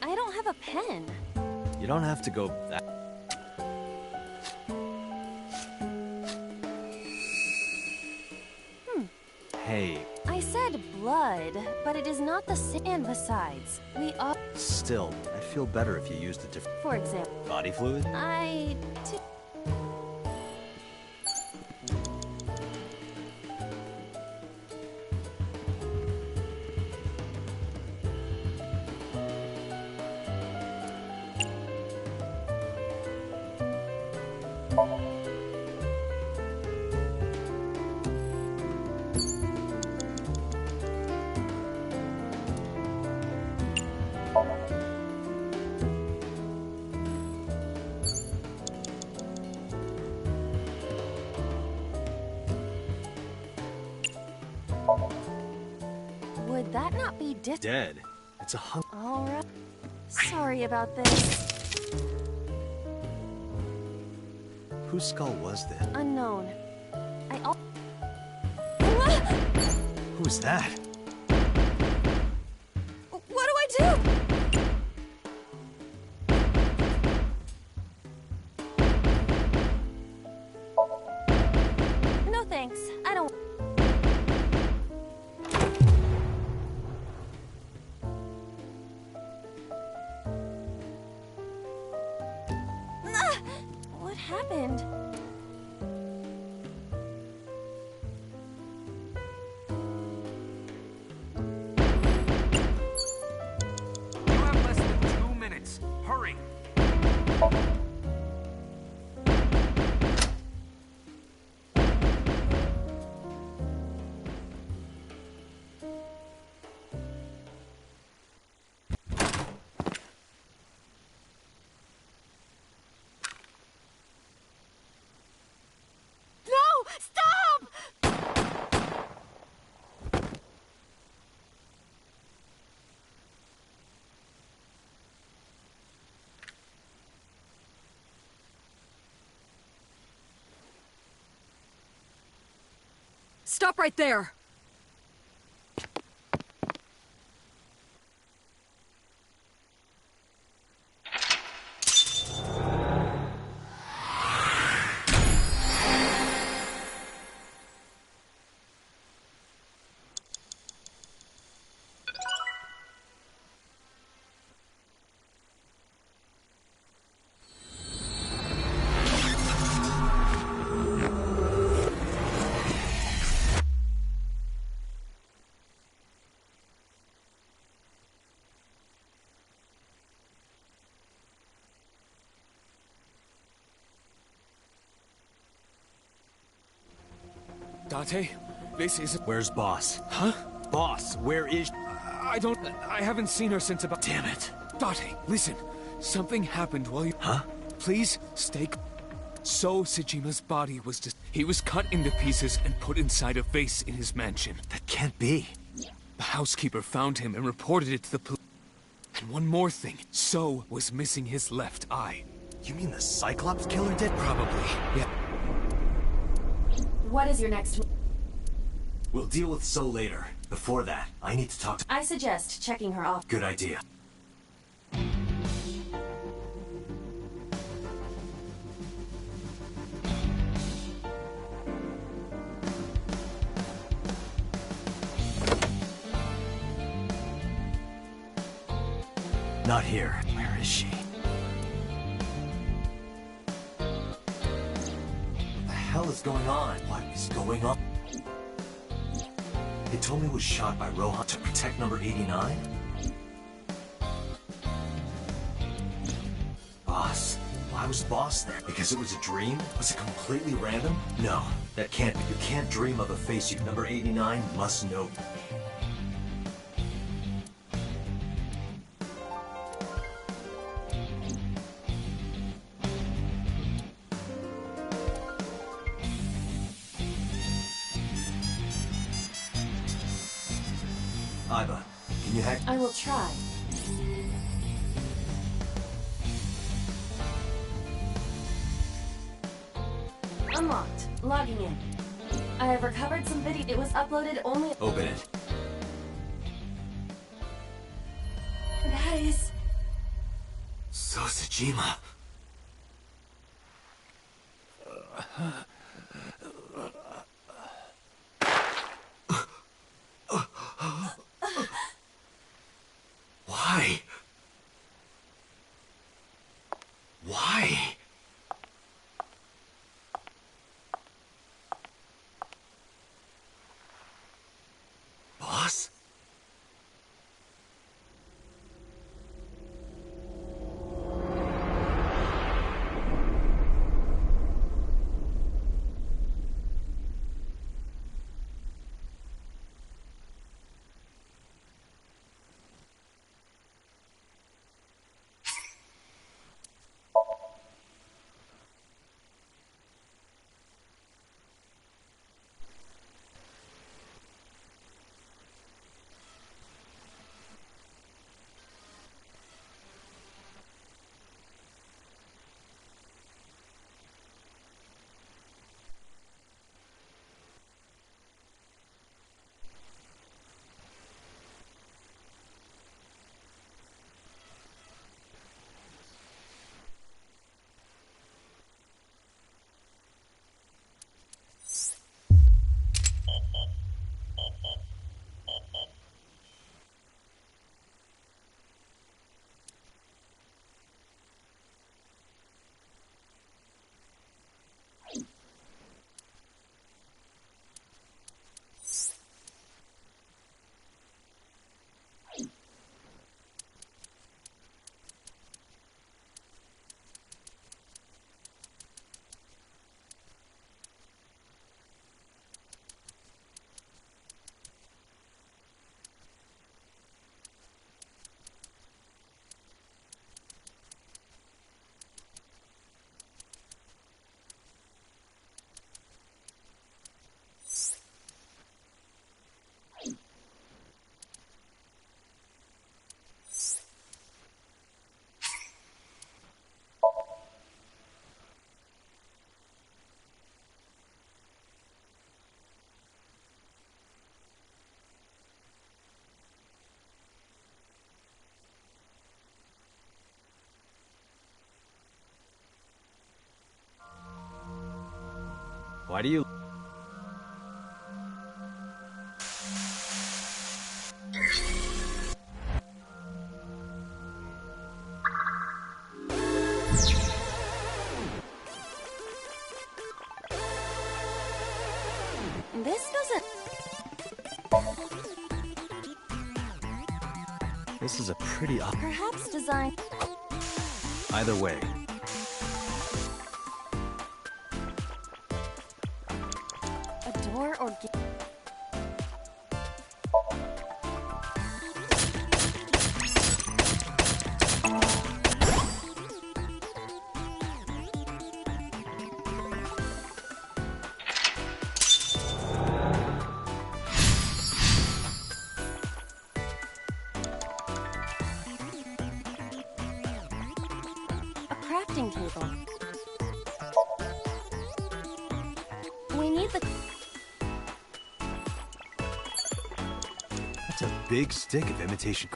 I don't have a pen. You don't have to go that. Hey, I said blood, but it is not the same. Besides, we are. still, I'd feel better if you used a different For example, body fluid. I. Would that not be Dead. It's a hung. All right. Sorry about this. Whose skull was this? Unknown. I al- Who's that? What do I do? No thanks. I don't. What happened? You have less than 2 minutes. Hurry. No! Stop! Stop right there! Date, this is... Where's Boss? Huh? Boss, where is... I haven't seen her since about... Damn it. Date, listen. Something happened while you... Huh? Please, stay... So, Sejima's body was just... He was cut into pieces and put inside a vase in his mansion. That can't be. The housekeeper found him and reported it to the police. And one more thing. So was missing his left eye. You mean the Cyclops killer did? Probably, yeah. What is your next move? We'll deal with So later. Before that, I need to talk to... I suggest checking her off. Good idea. Not here. Where is she? What the hell is going on? What is going on? They told me it was shot by Rohan to protect number 89? Boss. Why was Boss there? Because it was a dream? Was it completely random? No, that can't be. You can't dream of a face you... Number 89 must know. Iva, can you hack... I will try. Unlocked. Logging in. I have recovered some video. It was uploaded only... Open it. That is... Sosajima. Why? Why? Boss? Why do you... This doesn't... This is a pretty... Perhaps design... Either way. A door or... crafting table. We need the... That's a big stick of imitation...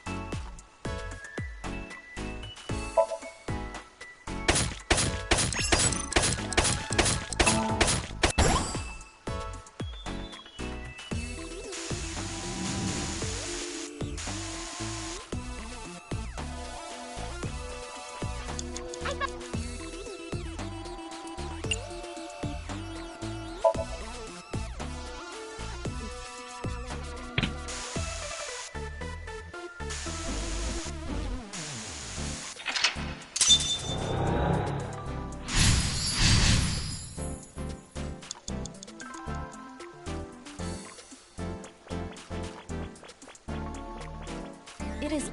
It is...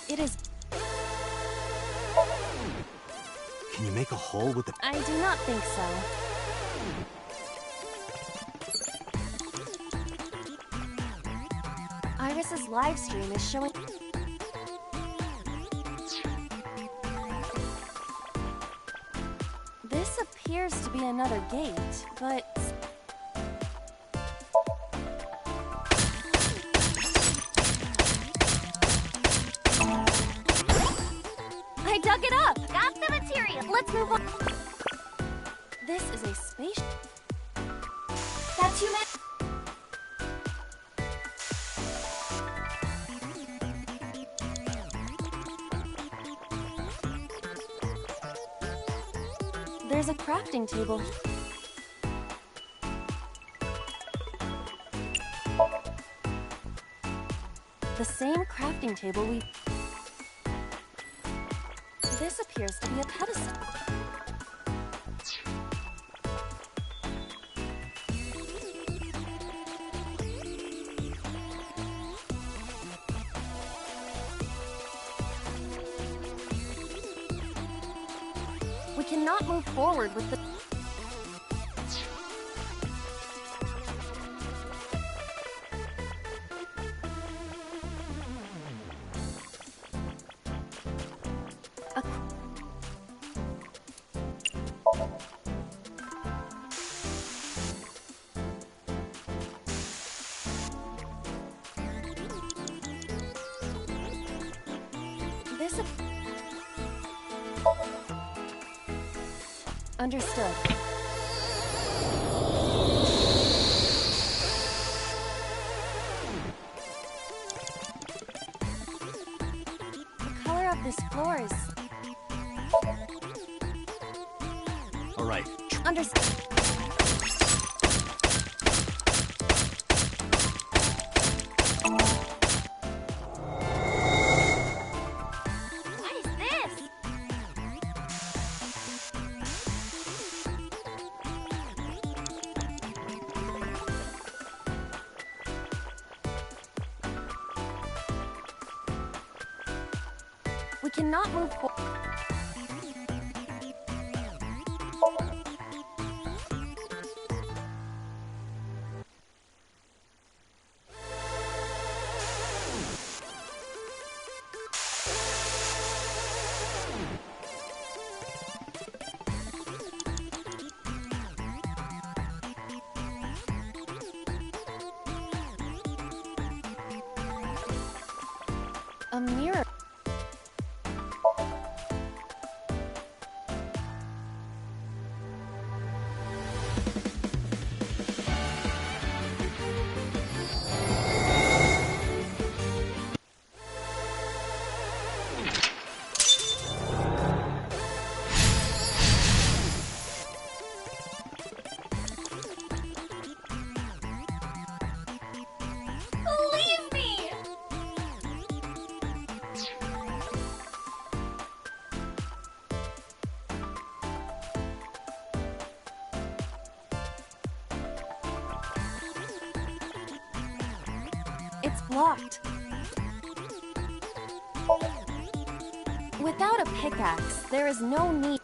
It is... Can you make a hole with the... I do not think so. Iris's live stream is showing... This appears to be another gate, but... I dug it up! Got the material! Let's move on! This is a space... That's human... There's a crafting table. The same crafting table we... This appears to be a pedestal. We cannot move forward with the... This... Understood. The color of this floor is... All right. Understood. What is this? We cannot move forward. A mirror. Leave me! It's blocked. Without a pickaxe, there is no need.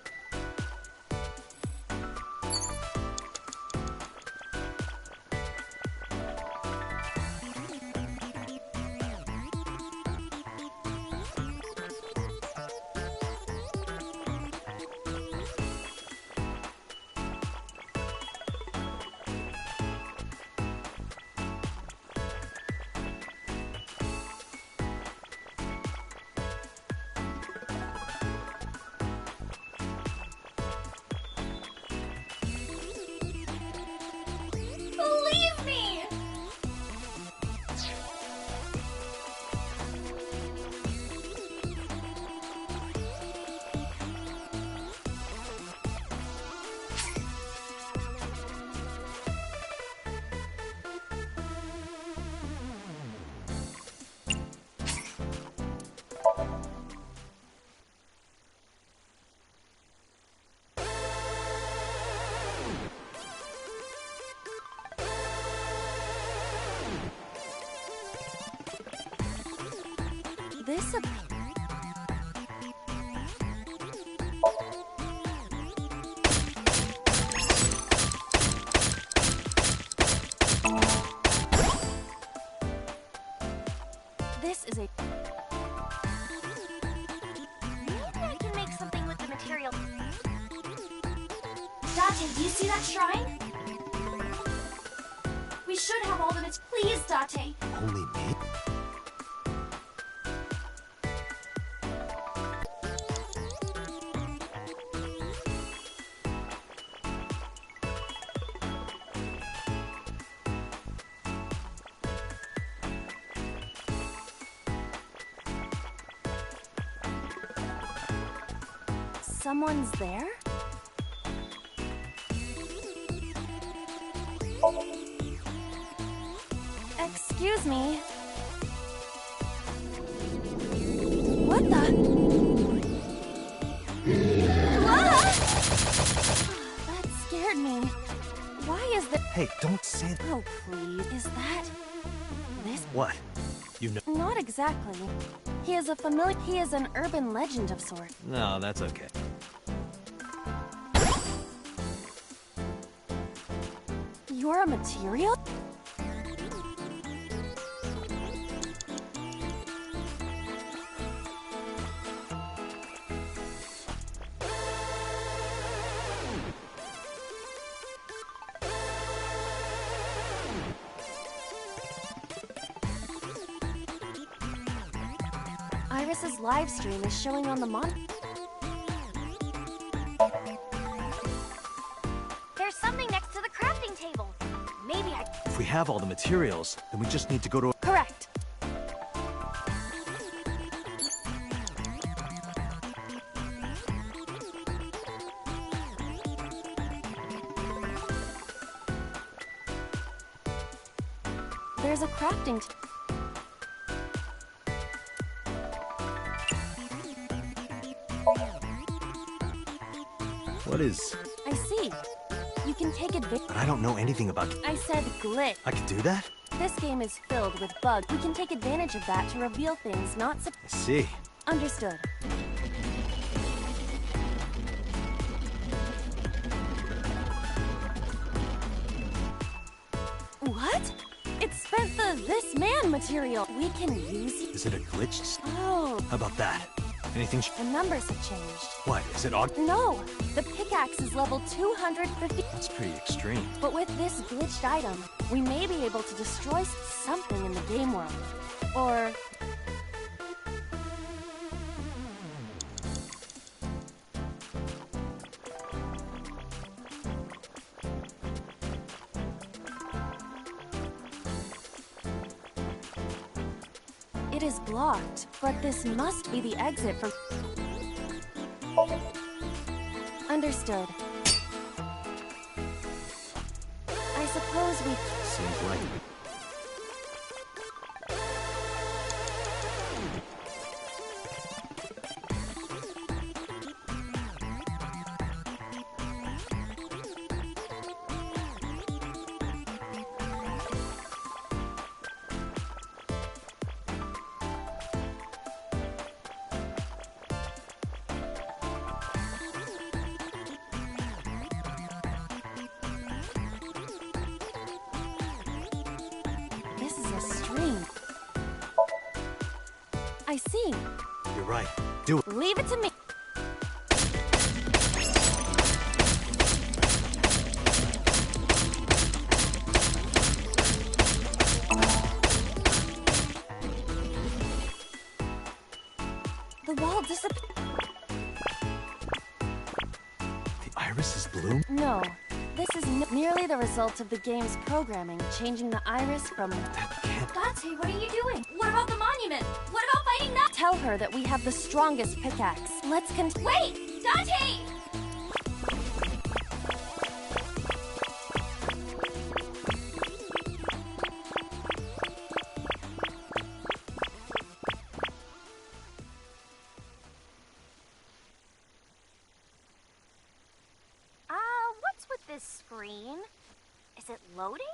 this a... This is a... Maybe I can make something with the material. Date, do you see that shrine? We should have all of it. Please, Date. Only me? Someone's there? Excuse me. What the? Ah! That scared me. Why is there... Hey, don't say that. Oh, please. Is that... this? What? You know? Not exactly. He is a familiar... He is an urban legend of sorts. No, that's okay. You're a material? Iris's live stream is showing on the monitor. There's something next to the crafting table. Maybe I... If we have all the materials, then we just need to go to... Correct. There's a crafting... What is... I see. You can take advantage... But I don't know anything about... I said glitch. I can do that? This game is filled with bugs. We can take advantage of that to reveal things not so... I see. Understood. What? It spent the this man material. We can use... Is it a glitch? Oh. How about that? Anything... The numbers have changed. What? Is it odd? No. The pickaxe is level 250. That's pretty extreme. But with this glitched item, we may be able to destroy something in the game world. Or... It is blocked, but this must be the exit from... Understood. I suppose we... Seems like... This is a stream. I see. You're right. Do it. Leave it to me. The wall disappeared. The iris is blue? No. This is merely the result of the game's programming, changing the iris from... Date, what are you doing? What about the monument? What about fighting that? Tell her that we have the strongest pickaxe. Let's Wait! Date! What's with this screen? Is it loading?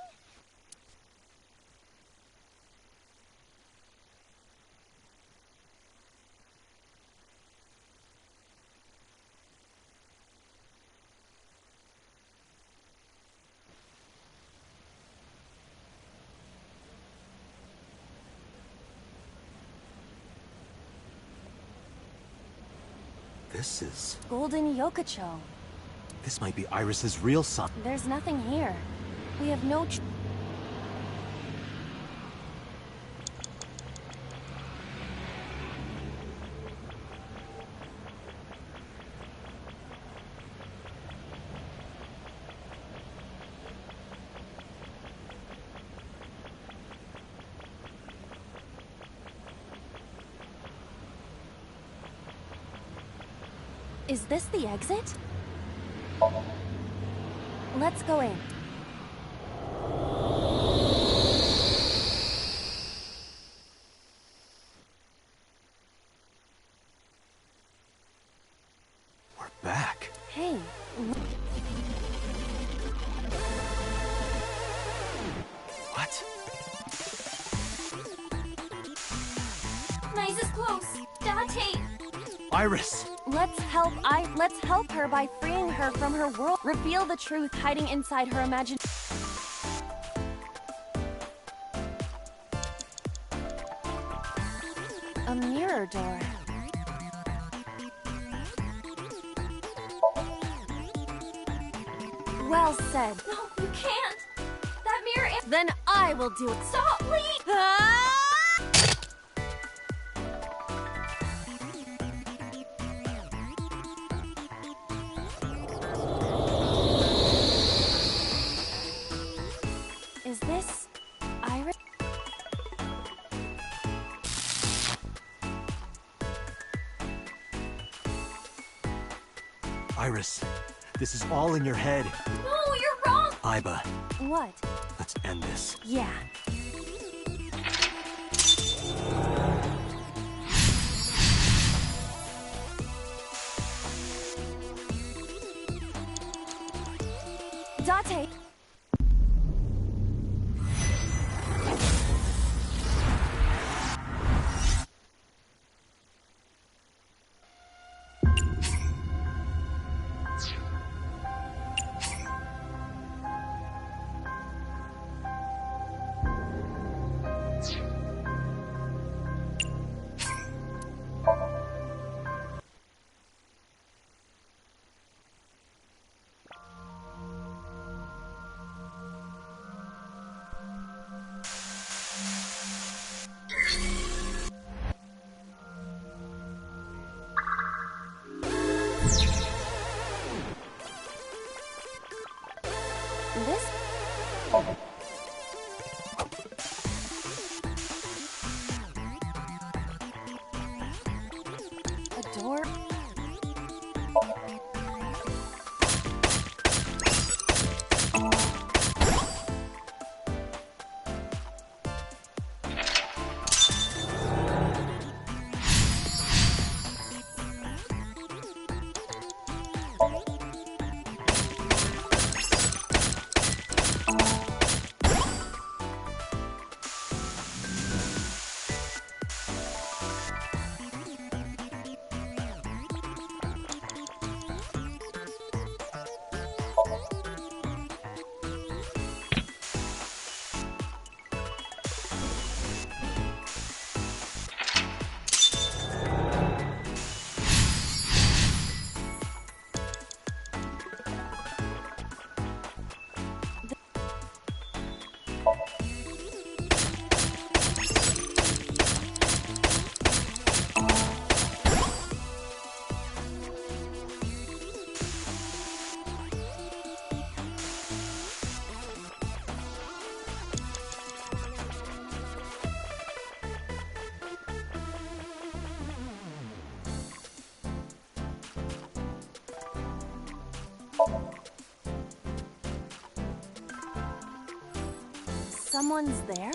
This is... Golden Yokocho. This might be Iris's real son. There's nothing here. We have no Is this the exit? Let's go in. We're back. Hey. What? Nice is close. Date. Iris! Let's help her by freeing her from her world. Reveal the truth hiding inside her imagination. A mirror door. Well said. No, you can't. That mirror is... Then I will do it. Stop, please! Ah! Is this Iris? Iris, this is all in your head. No, you're wrong! Iba, What? let's end this. Yeah. Date. This? A door? Someone's there?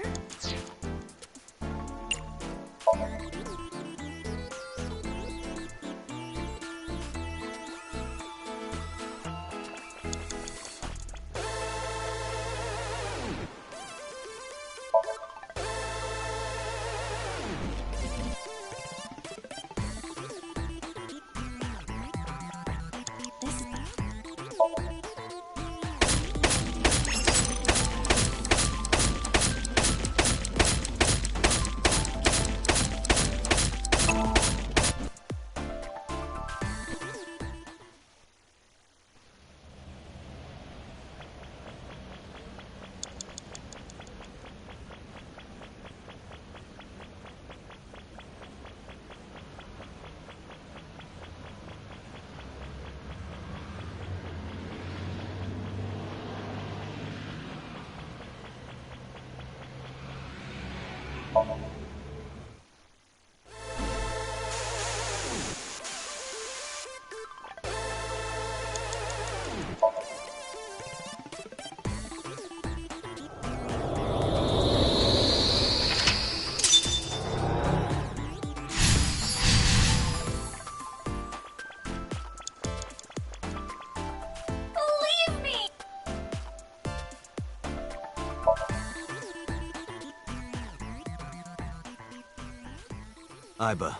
Iba,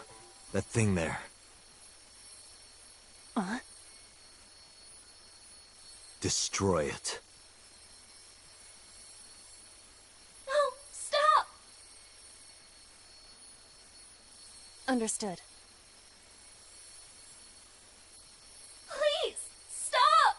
that thing there. Destroy it. No, stop! Understood. Please, stop!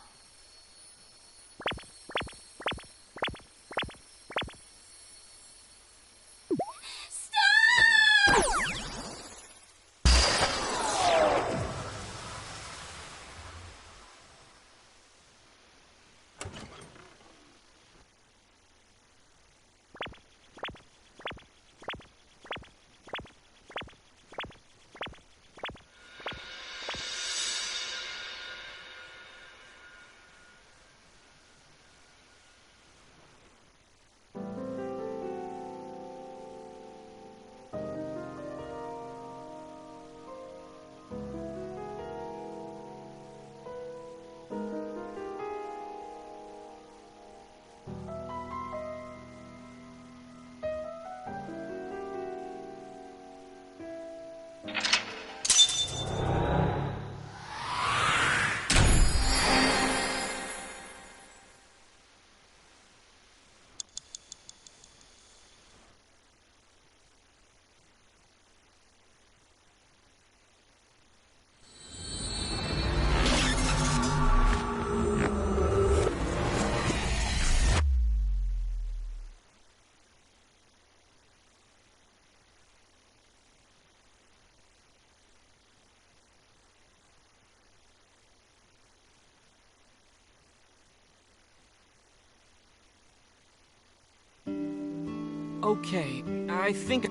Okay, I think...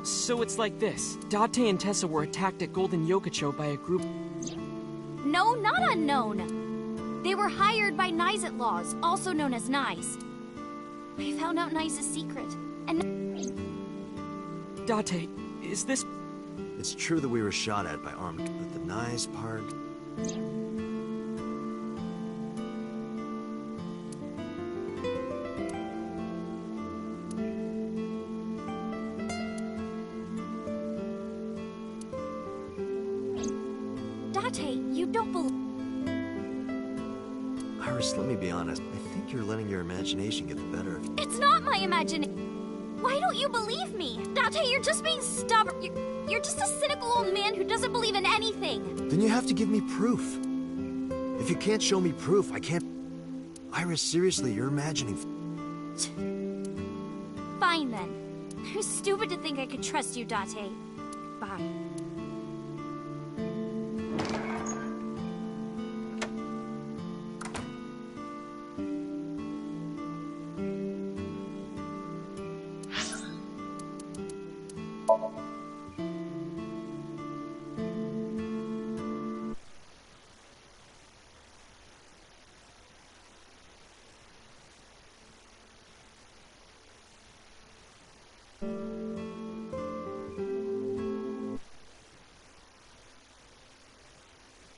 So it's like this. Date and Tessa were attacked at Golden Yokocho by a group... No, not unknown. They were hired by Nyes Outlaws, also known as Nyes. I found out Nyes' secret, and... Date, is this... It's true that we were shot at by armed, but the Nyes part... Date, you don't believe... Iris, let me be honest. I think you're letting your imagination get the better of you. It's not my imagination. Why don't you believe me? Date, you're just being stubborn. You're just a cynical old man who doesn't believe in anything. Then you have to give me proof. If you can't show me proof, I can't... Iris, seriously, you're imagining... Fine, then. I'm stupid to think I could trust you, Date. Bye.